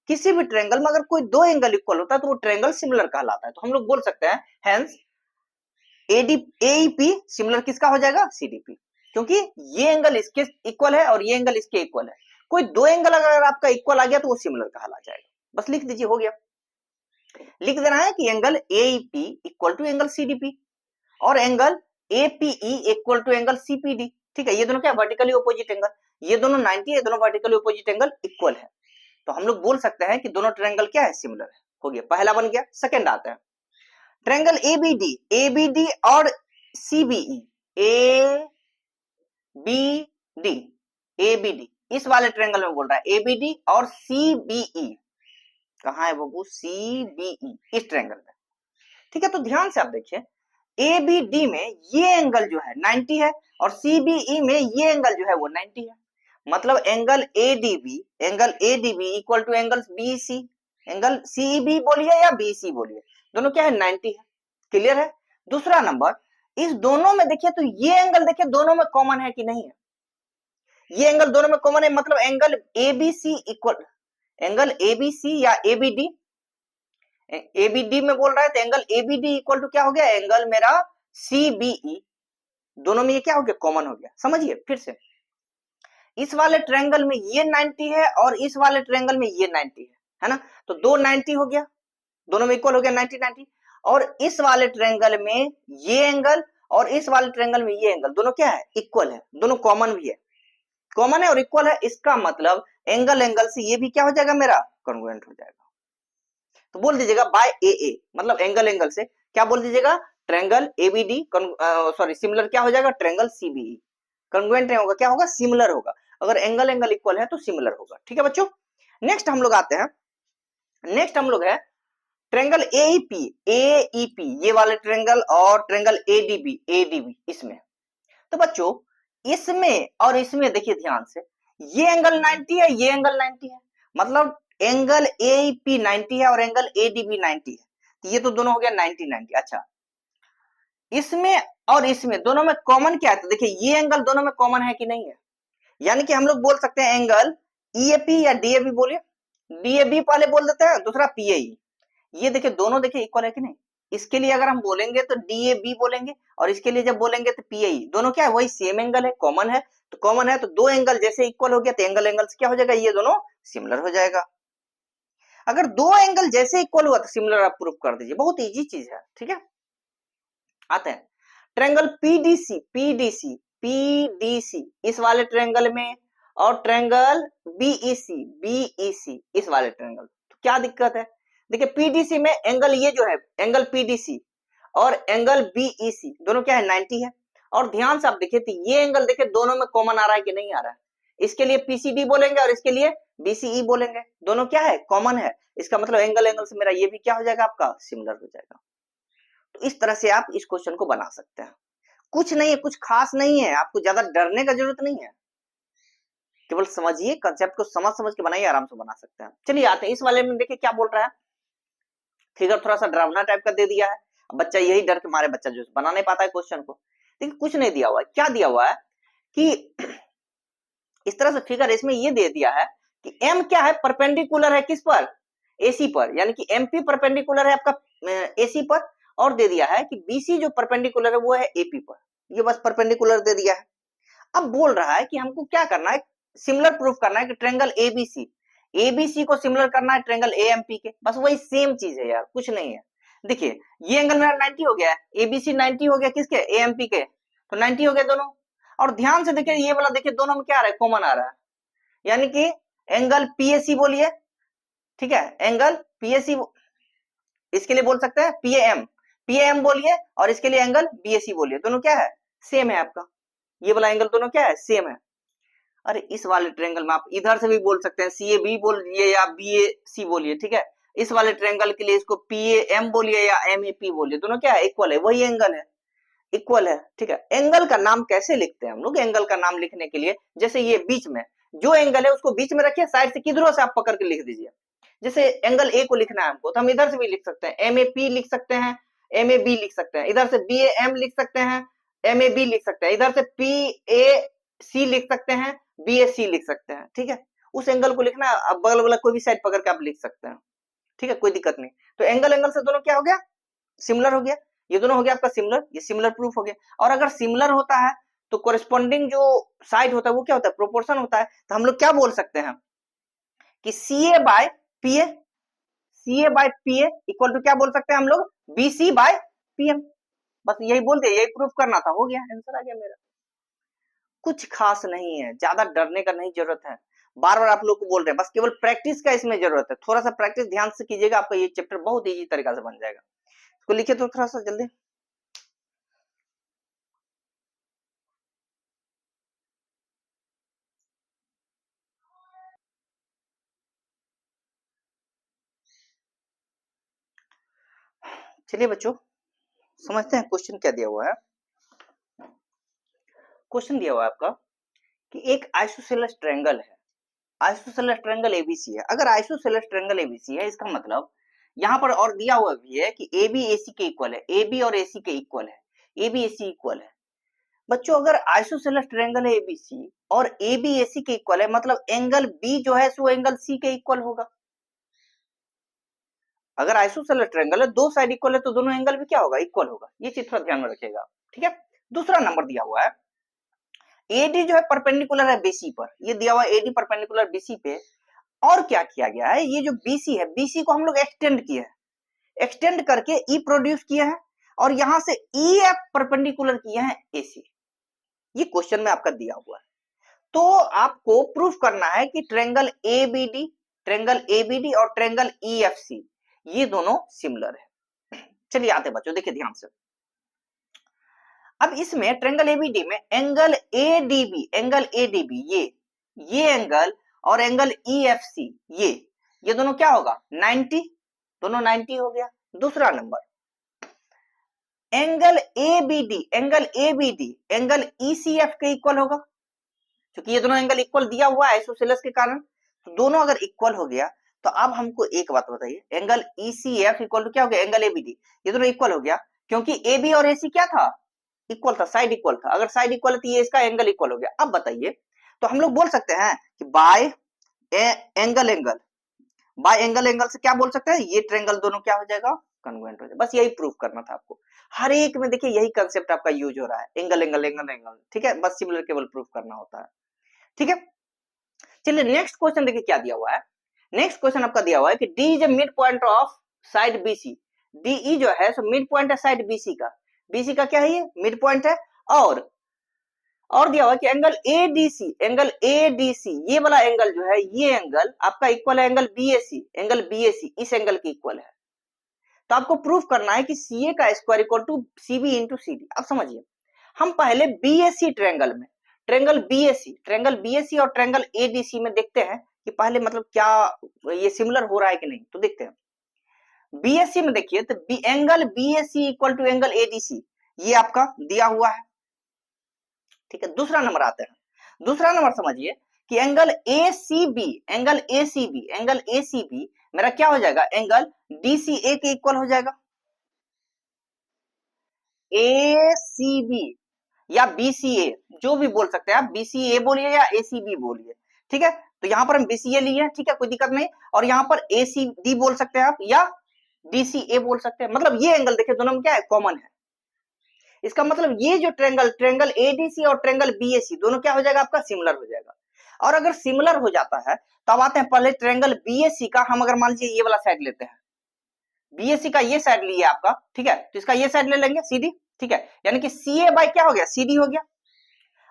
किसी भी ट्रायंगल में अगर कोई दो एंगल इक्वल होता है तो वो ट्रायंगल सिमिलर कहलाता है। तो हम लोग बोल सकते हैं हेंस AEP सिमिलर किसका हो जाएगा, CDP, क्योंकि ये एंगल इसके इक्वल है और ये एंगल इसके इक्वल है। कोई दो एंगल अगर आपका इक्वल आ गया तो वो सिमिलर कहला जाएगा। बस लिख दीजिए, हो गया। लिख देना है कि angle AEP equal to angle CDP और angle APE equal to angle CPD। ठीक है, ये दोनों क्या, वर्टिकली ऑपोजिट एंगल, ये दोनों 90 है, दोनों वर्टिकली ऑपोजिट एंगल इक्वल है। तो हम लोग बोल सकते हैं कि दोनों ट्रायंगल क्या है, सिमिलर है। हो गया, पहला बन गया। सेकंड आता है ट्रायंगल ABD और CBE, ABD इस वाले ट्रायंगल में बोल रहा है, ABD और CBE, कहां है बाबू, CBE इस ट्रायंगल में। ठीक है, तो ध्यान से आप देखिए, ABD में ये एंगल जो है 90 है और CBE में ये एंगल जो है वो 90 है। मतलब angle ADB equal to angle BC, angle CEB बोलिए या BC बोलिए, दोनों क्या है, 90 है। क्लियर है। दूसरा नंबर, इस दोनों में देखिए तो ये एंगल देखिए दोनों में कॉमन है कि नहीं है, ये एंगल दोनों में कॉमन है, मतलब angle ABC equal, angle ABC या ABD में बोल रहा है तो एंगल ABD इक्वल टू क्या हो गया, एंगल मेरा CBE, दोनों में ये क्या हो गया, कॉमन हो गया। समझिए फिर से, इस वाले ट्रायंगल में ये 90 है और इस वाले ट्रायंगल में ये 90 है ना, तो दो 90 हो गया, दोनों में इक्वल हो गया 90। और इस वाले ट्रायंगल में ये एंगल और इस वाले ट्रायंगल में ये एंगल, दोनों क्या है, इक्वल है, दोनों कॉमन भी है, कॉमन है और इक्वल है। इसका मतलब एंगल से ये भी क्या हो जाएगा, मेरा कॉन्ग्रुएंट हो जाएगा। तो बोल दीजिएगा बाय AA, मतलब एंगल से क्या बोल दीजिएगा, ट्रायंगल ABD सॉरी सिमिलर क्या हो जाएगा, ट्रायंगल CBE। कॉन्ग्रुएंट नहीं होगा, क्या होगा, सिमिलर होगा। अगर एंगल इक्वल है तो सिमिलर होगा। ठीक है बच्चों, नेक्स्ट हम लोग आते हैं, नेक्स्ट हम लोग है ट्रायंगल AEP ये वाले ट्रायंगल और ट्रायंगल ADB इसमें। तो बच्चों इसमें और इसमें देखिए ध्यान से, ये एंगल 90 है, ये एंगल 90 है, मतलब एंगल AEP 90 है और एंगल ADB 90 है, तो ये तो दोनों हो गया 90। अच्छा, इसमें और इसमें दोनों में कॉमन क्या है, तो देखिए ये एंगल दोनों में कॉमन है कि नहीं है, यानी कि हम लोग बोल सकते हैं एंगल EAP या DAB, बोलिए DAB पहले बोल देते हैं, दूसरा PAE। ये देखिए दोनों देखिए इक्वल है कि नहीं, इसके लिए अगर हम बोलेंगे तो DAB बोलेंगे और इसके लिए जब बोलेंगे तो PAE, दोनों क्या है, वही सेम एंगल है, कॉमन है। तो कॉमन है तो दो एंगल जैसे इक्वल हो गया तो एंगल से क्या हो जाएगा, ये दोनों सिमिलर हो जाएगा। अगर दो एंगल जैसे इक्वल हुआ तो सिमिलर आप प्रूफ कर दीजिए, बहुत इजी चीज है। ठीक है, आते हैं ट्रायंगल पीडीसी, पीडीसी, पीडीसी इस वाले ट्रायंगल में, और ट्रायंगल बीईसी, बीईसी इस वाले ट्रायंगल, तो क्या दिक्कत है? देखिए पीडीसी में एंगल ये जो है एंगल पीडीसी और एंगल बीईसी दोनों क्या है 90 है। और ध्यान से आप देखिए तो ये एंगल देखिए दोनों में कॉमन आ रहा है कि नहीं आ रहा है? इसके लिए पीसीडी बोलेंगे और इसके लिए बीसीई बोलेंगे, दोनों क्या है कॉमन है। इसका मतलब एंगल एंगल से मेरा ये भी क्या हो जाएगा आपका सिमिलर हो जाएगा। तो इस तरह से आप इस क्वेश्चन को बना सकते हैं। कुछ नहीं है, कुछ खास नहीं है, आपको ज्यादा डरने का जरूरत नहीं है, केवल समझिए कंसेप्ट को, समझ समझ के बनाइए, आराम से बना सकते हैं। चलिए आते हैं इस वाले में, देखिए क्या बोल रहा है, फिगर थोड़ा सा डरावना टाइप का दे दिया है। बच्चा यही डर के मारे बच्चा जो बना नहीं पाता है क्वेश्चन को। देखिए कुछ नहीं दिया हुआ है, क्या दिया हुआ है कि इस तरह से फिगर इसमें ये दे दिया है कि एम क्या है परपेंडिकुलर है किस पर, एसी पर, यानी कि एमपी परपेंडिकुलर है आपका एसी पर, और दे दिया है कि बीसी जो परपेंडिकुलर है वो है एपी पर। ये बस परपेंडिकुलर दे दिया है। अब बोल रहा है कि हमको क्या करना है, सिमिलर प्रूफ करना है कि ट्रायंगल एबीसी, एबीसी को सिमिलर करना है ट्रायंगल एएमपी के, बस वही सेम चीज है यार, कुछ नहीं है। देखिए ये एंगल मेरा 90 हो गया है, एबीसी 90 हो गया किसके, एएमपी के, तो 90 हो गया दोनों। और ध्यान से देखिए ये वाला देखिए दोनों में क्या आ रहा है, कॉमन आ रहा है, यानी कि एंगल पीएसी बोलिए, ठीक है, एंगल पीएसी, इसके लिए बोल सकते हैं पीएम, पीएम बोलिए, और इसके लिए एंगल बीएसी बोलिए, दोनों क्या है सेम है आपका, ये वाला एंगल दोनों क्या है सेम है। अरे इस वाले ट्रायंगल में आप इधर से भी बोल सकते हैं, सी ए बी बोलिए या बी ए सी बोलिए, ठीक है। इस वाले ट्रायंगल के लिए इसको पी ए एम बोलिए या एम ए पी बोलिए, दोनों क्या है इक्वल है, वही एंगल है, इक्वल है। ठीक है, एंगल का नाम कैसे लिखते हैं हम लोग, एंगल का नाम लिखने के लिए जैसे ये बीच में जो एंगल है उसको बीच में रखिए, साइड से किधरों से आप पकड़ के लिख दीजिए। जैसे एंगल ए को लिखना है हमको तो हम इधर से भी लिख सकते हैं, एम ए पी लिख सकते हैं, एम ए बी लिख सकते हैं, इधर से बी ए एम लिख सकते हैं, एम ए बी लिख सकते हैं, इधर से पी ए सी लिख सकते हैं, बी ए सी लिख सकते हैं। ठीक है, उस एंगल को लिखना अब बगल वाला कोई भी साइड पकड़ के आप लिख सकते हैं, ठीक है, कोई दिक्कत नहीं। तो एंगल एंगल से दोनों क्या हो गया, सिमिलर हो गया, ये दोनों हो गया आपका सिमिलर, ये सिमिलर प्रूफ हो गया। और अगर सिमिलर होता है तो कोरिस्पोंडिंग जो साइड होता है वो क्या होता है, प्रोपोर्शन होता है। तो हम लोग क्या बोल सकते हैं कि C A by P A, C A by P A equal to क्या बोल सकते हैं हम लोग, B C by P M. बस यही बोलते, यही प्रूफ करना था, हो गया, आंसर आ गया मेरा। कुछ खास नहीं है, ज्यादा डरने का नहीं जरूरत है। बार बार आप लोग को बोल रहे हैं, बस केवल प्रैक्टिस का इसमें जरूरत है, थोड़ा सा प्रैक्टिस ध्यान से कीजिएगा, आपका ये चैप्टर बहुत इजी तरीका से बन जाएगा। इसको लिखिए तो थोड़ा सा जल्दी। चलिए बच्चों समझते हैं क्वेश्चन क्या दिया हुआ है। क्वेश्चन दिया हुआ है आपका कि एक आइसोसेलेस ट्रायंगल है, आइसोसेलेस ट्रायंगल एबीसी है। अगर आइसोसेलेस ट्रायंगल एबीसी है इसका मतलब यहाँ पर और दिया हुआ भी है कि ए बी ए सी के इक्वल है, ए बी और ए सी के इक्वल है, A B A C equal है। बच्चों अगर आइसोसेलेस ट्रायंगल है एबीसी और ए बी ए सी के इक्वल है, मतलब एंगल बी जो है वो एंगल सी के इक्वल होगा। अगर आइसोसेलेस ट्रायंगल है, दो साइड इक्वल है, तो दोनों एंगल भी क्या होगा, इक्वल होगा। ये चीज थोड़ा ध्यान में रखिएगा, ठीक है। दूसरा नंबर दिया हुआ है एडी जो है परपेंडिकुलर है बीसी पर, ये दिया हुआ है एडी परपेंडिकुलर बीसी पे। और क्या किया गया है, ये जो बीसी है, बीसी को हम लोग एक्सटेंड किए हैं, एक्सटेंड करके ई प्रोड्यूस किया है, और यहां से ई एफ परपेंडिकुलर किए हैं एसी। ये क्वेश्चन में आपका दिया हुआ है। तो आपको प्रूफ करना है कि ट्रायंगल एबीडी, ट्रायंगल एबीडी और ट्रायंगल ईएफसी ये दोनों सिमिलर है। चलिए आते बच्चों, देखिए ध्यान से। अब इसमें ट्रायंगल एबीडी में एंगल एडीबी, एंगल एडीबी ये एंगल और एंगल ईएफसी ये दोनों क्या होगा 90, दोनों 90 हो गया। दूसरा number angle ABD, angle ABD angle ECF के इक्वल होगा, क्योंकि ये दोनों एंगल इक्वल दिया हुआ है आइसोसेलेस के कारण। तो दोनों अगर इक्वल हो गया तो अब हमको एक बात बताइए, एंगल ईसीएफ इक्वल टू क्या हो गया, एंगल एबीडी, ये दोनों इक्वल हो गया, क्योंकि एबी और एसी क्या था, इक्वल था, साइड इक्वल था। अगर साइड इक्वल है तो ये इसका एंगल इक्वल हो गया। अब बताइए, तो हम लोग बोल सकते हैं कि bye angle angle, bye angle angle से क्या बोल सकते हैं, ये ट्रायंगल दोनों क्या हो जाएगा, कन्ग्रुएंट हो जाएगा। बस यही प्रूफ करना था आपको। हर एक में देखिए यही कंसेप्ट आपका यूज हो रहा है, एंगल एंगल एंगल एंगल, ठीक है, बस सिमिलर केवल प्रूफ करना होता है, ठीक है। चलिए नेक्स्ट क्वेश्चन देखिए क्या दिया हुआ है, नेक्स्ट क्वेश्चन आपका दिया हुआ है कि D is a mid point of side BC. DE जो है सो मिड पॉइंट है साइड बीसी का। बीसी का क्या है, ये मिड पॉइंट है। और दिया हुआ कि एंगल एडीसी ये वाला एंगल जो है, ये एंगल आपका इक्वल है एंगल बीएसी इस एंगल के इक्वल है। तो आपको प्रूफ करना है कि सीए का square equal to CB into CD. अब समझिए, हम पहले बीएसी ट्रायंगल में ट्रायंगल बीएसी और ट्रायंगल एडीसी में देखते हैं कि पहले मतलब क्या ये सिमिलर हो रहा है कि नहीं। तो देखते हैं बीएससी में, देखिए तो angle BSC equal to angle ADC ये आपका दिया हुआ है, ठीक है। दूसरा नंबर आते हैं, दूसरा नंबर समझिए कि एंगल एसीबी मेरा क्या हो जाएगा, एंगल डीसीए के इक्वल हो जाएगा। एसीबी या बीसीए जो भी बोल सकते हैं आप, बीसीए बोलिए या एसीबी बोलिए, ठीक है। तो यहां पर हम बीसीए लिए, ठीक है, कोई दिक्कत नहीं। और यहां पर एसीडी बोल सकते हैं आप या डीसीए बोल सकते हैं। मतलब ये एंगल देखिए दोनों में क्या है, कॉमन है। इसका मतलब ये जो ट्रायंगल एडीसी और ट्रायंगल बीएसी दोनों क्या हो जाएगा, आपका सिमिलर हो जाएगा। और अगर सिमिलर हो जाता है तो अब आते हैं पहले ट्रायंगल बीएसी का। हम अगर मान लीजिए ये वाला साइड लेते हैं, बीएससी का ये साइड लिए आपका, ठीक है, तो इसका ये साइड ले लेंगे सीडी, ठीक है, यानी कि सीए बाय क्या हो गया, सीडी हो गया।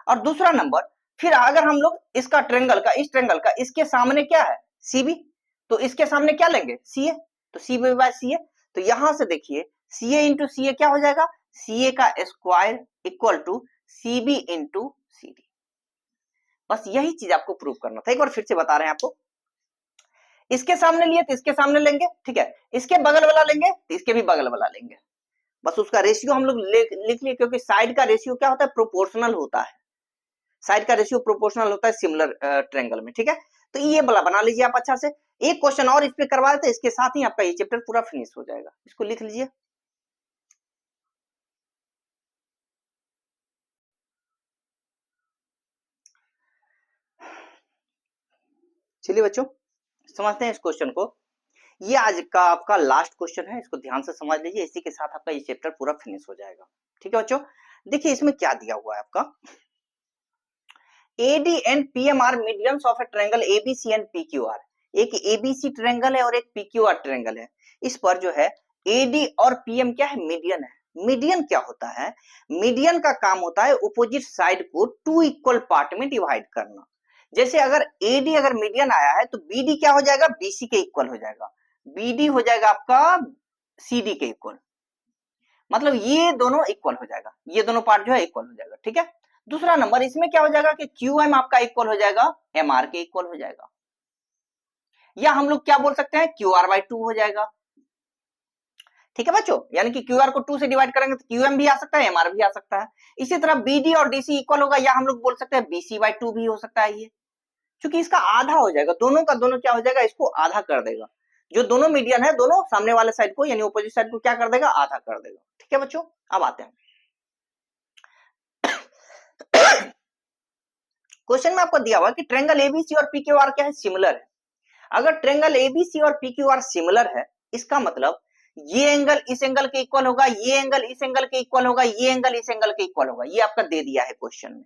और दूसरा नंबर, फिर अगर हम लोग इसका ट्रायंगल का, इस ट्रायंगल का इसके सामने क्या है, सीबी, तो इसके सामने क्या लेंगे, सीए, तो सीबी बाय सीए। तो यहां से देखिए सीए इंटू सीए क्या हो जाएगा, सीए का square equal to CB into CD. बस यही चीज आपको प्रूव करना था। एक बार फिर से बता रहे हैं आपको, इसके सामने लिए तो इसके सामने लेंगे, ठीक है, इसके बगल वाला लेंगे तो इसके भी बगल वाला लेंगे। बस उसका रेशियो हम लोग लिख लिए, क्योंकि साइड का रेशियो क्या होता है, प्रोपोर्शनल होता है। साइड का रेशियो प्रोपोर्शनल होता है सिमिलर ट्रायंगल में, ठीक है। तो ये वाला बना लीजिए आप अच्छा से। एक क्वेश्चन और इस पे करवा देते, इसके साथ ही आपका ये चैप्टर पूरा फिनिश हो जाएगा। इसको लिख लीजिए। चलिए बच्चों समझते हैं इस क्वेश्चन को। ये आज का आपका लास्ट क्वेश्चन है, इसको ध्यान से समझ लीजिए। इसी के साथ आपका ये चैप्टर पूरा फिनिश हो जाएगा, ठीक है बच्चों। देखिए इसमें क्या दिया हुआ है आपका, AD and PM are medians of a triangle ABC and PQR। एक ABC ट्रायंगल है और एक PQR ट्रायंगल है। इस पर जो है AD और PM क्या है, मीडियन है। मीडियन क्या होता है, मीडियन का काम होता है अपोजिट साइड को टू इक्वल पार्ट में डिवाइड करना। जैसे अगर AD अगर मीडियन आया है तो BD क्या हो जाएगा, BC के इक्वल हो जाएगा, BD हो जाएगा आपका CD के इक्वल। मतलब ये दोनों इक्वल हो जाएगा, ये दोनों पार्ट जो है इक्वल हो जाएगा, ठीक है। दूसरा नंबर इसमें क्या हो जाएगा कि QM आपका इक्वल हो जाएगा MR के इक्वल हो जाएगा, या हम लोग क्या बोल सकते हैं, QR/2 हो जाएगा, ठीक है बच्चों। यानी कि QR को 2 से डिवाइड करेंगे तो QM भी आ सकता है, MR भी आ सकता है। इसी तरह BD और DC इक्वल होगा, या हम लोग बोल सकते हैं BC/2 भी हो सकता है। ये क्योंकि इसका आधा हो जाएगा, दोनों का दोनों क्या हो जाएगा, इसको आधा कर देगा। जो दोनों मीडियन है दोनों सामने वाले साइड को यानी अपोजिट साइड को क्या कर देगा, आधा कर देगा, ठीक है बच्चों। अब आते हैं क्वेश्चन में आपको दिया हुआ कि ट्रायंगल एबीसी और पीक्यूआर क्या है, सिमिलर है। अगर ट्रायंगल एबीसी और पीक्यूआर सिमिलर है, इसका मतलब ये एंगल इस एंगल के इक्वल होगा, ये एंगल इस एंगल के इक्वल होगा, ये एंगल इस एंगल के इक्वल होगा। ये आपका दे दिया है क्वेश्चन में।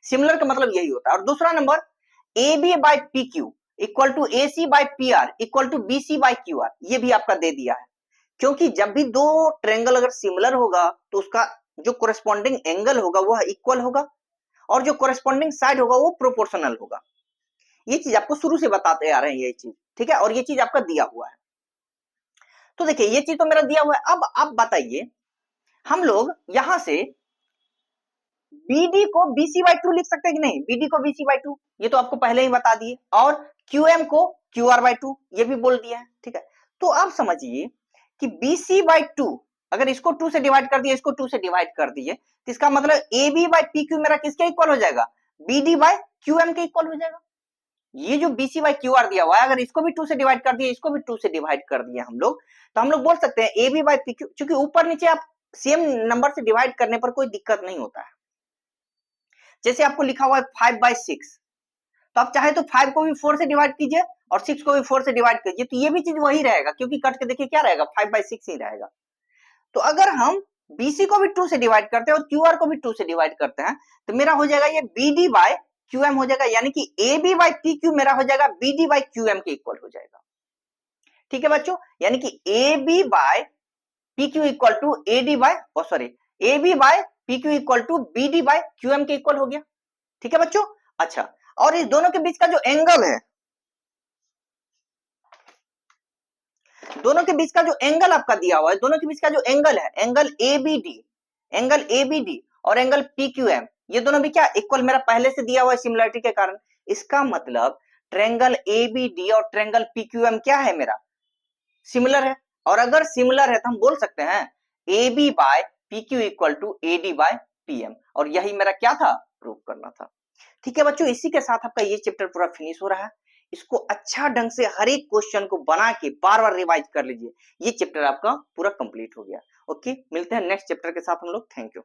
सिमिलर का मतलब यही होता है। और दूसरा number, A B by P Q equal to A C by P R equal to B C by Q R, ये भी आपका दे दिया है। क्योंकि जब भी दो ट्रायंगल अगर सिमिलर होगा तो उसका जो कोरेस्पॉन्डिंग एंगल होगा वह इक्वल होगा, और जो कोरेस्पॉन्डिंग साइड होगा वो प्रोपोर्शनल होगा। ये चीज आपको शुरू से बताते आ रहे हैं, ये चीज, ठीक है। और ये चीज आपका दिया हुआ है। तो देखिए ये चीज तो मेरा दिया हुआ है। अब आप बताइए, हम लोग यहां से BD को BC/2 लिख सकते हैं कि नहीं, BD को BC/2 ये तो आपको पहले ही बता दिए, और QM को QR/2 ये भी बोल दिया है, ठीक है। तो आप समझिए कि BC/2 अगर इसको 2 से डिवाइड कर दिए, इसको 2 से डिवाइड कर दिए, तो इसका मतलब AB/PQ मेरा किसके इक्वल हो जाएगा, BD/QM के इक्वल हो जाएगा। ये जो BC/QR दिया हुआ है, अगर इसको भी 2 से डिवाइड कर दिए, इसको भी 2 से डिवाइड कर दिए हम लोग, तो हम लोग बोल सकते हैं AB/PQ। क्योंकि ऊपर नीचे आप सेम नंबर से डिवाइड करने पर कोई दिक्कत नहीं होता है। जैसे आपको लिखा हुआ है 5/6, तो आप चाहे तो 5 को भी 4 से डिवाइड कीजिए और 6 को भी 4 से डिवाइड कीजिए, तो ये भी चीज वही रहेगा, क्योंकि कट के देखिए क्या रहेगा, 5/6 ही रहेगा। तो अगर हम BC को भी 2 से डिवाइड करते हैं और QR को भी 2 से डिवाइड करते हैं, तो मेरा हो जाएगा ये BD बाय QM हो जाएगा, यानी कि AB बाई PQ मेरा हो जाएगा BD बाई QM के इक्वल हो जाएगा। ठीक है बच्चों, यानी कि AB by PQ equal to AD by sorry AB by PQ equal to BD by QM के इक्वल हो गया। ठीक है बच्चों। अच्छा, और इस दोनों के बीच का जो एंगल है, दोनों के बीच का जो एंगल आपका दिया हुआ है, दोनों के बीच का जो एंगल है, एंगल ABD और एंगल PQM, ये दोनों भी क्या इक्वल मेरा पहले से दिया हुआ है सिमिलरिटी के कारण। इसका मतलब ट्रायंगल ABD और ट्रायंगल PQM क्या है मेरा, सिमिलर है। और अगर सिमिलर है तो हम बोल सकते हैं AB by PQ equal to AD by PM, और यही मेरा क्या था, प्रूव करना था। ठीक है बच्चों, इसी के साथ आपका ये चैप्टर पूरा फिनिश हो रहा है। इसको अच्छा ढंग से हर एक क्वेश्चन को बना के बार बार रिवाइज कर लीजिए, ये चैप्टर आपका पूरा कंप्लीट हो गया। ओके, मिलते हैं नेक्स्ट चैप्टर के साथ हम लोग। Thank you.